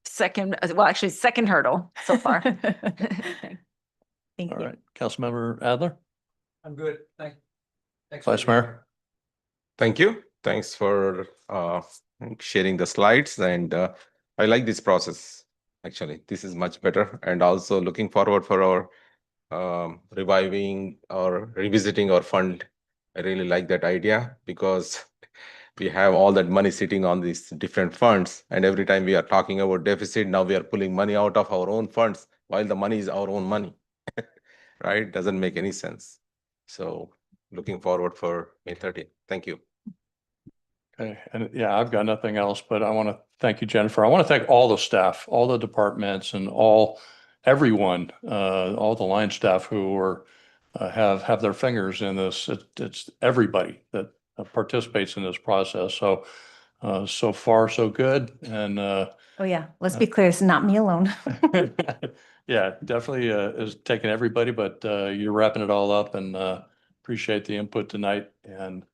second hurdle so far. Thank All you. right, Councilmember Adler, I'm good. Thanks. Vice Mayor. Thank you. Thanks for sharing the slides, and I like this process. Actually, this is much better, and also looking forward for our reviving or revisiting our fund. I really like that idea, because we have all that money sitting on these different funds, and every time we are talking about deficit, now we are pulling money out of our own funds while the money is our own money. Right? Doesn't make any sense. So looking forward for May 13th. Thank you. Okay, and yeah, I've got nothing else, but I want to thank you, Jennifer. I want to thank all the staff, all the departments, and everyone, all the line staff who are have their fingers in this. It's everybody that participates in this process. So so far so good, and Oh yeah, let's be clear, it's not me alone. yeah, definitely is taking everybody, but you're wrapping it all up, and appreciate the input tonight. And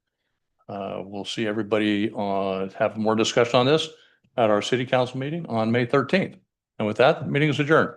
we'll see everybody have more discussion on this at our city council meeting on May 13th. And with that, the meeting is adjourned.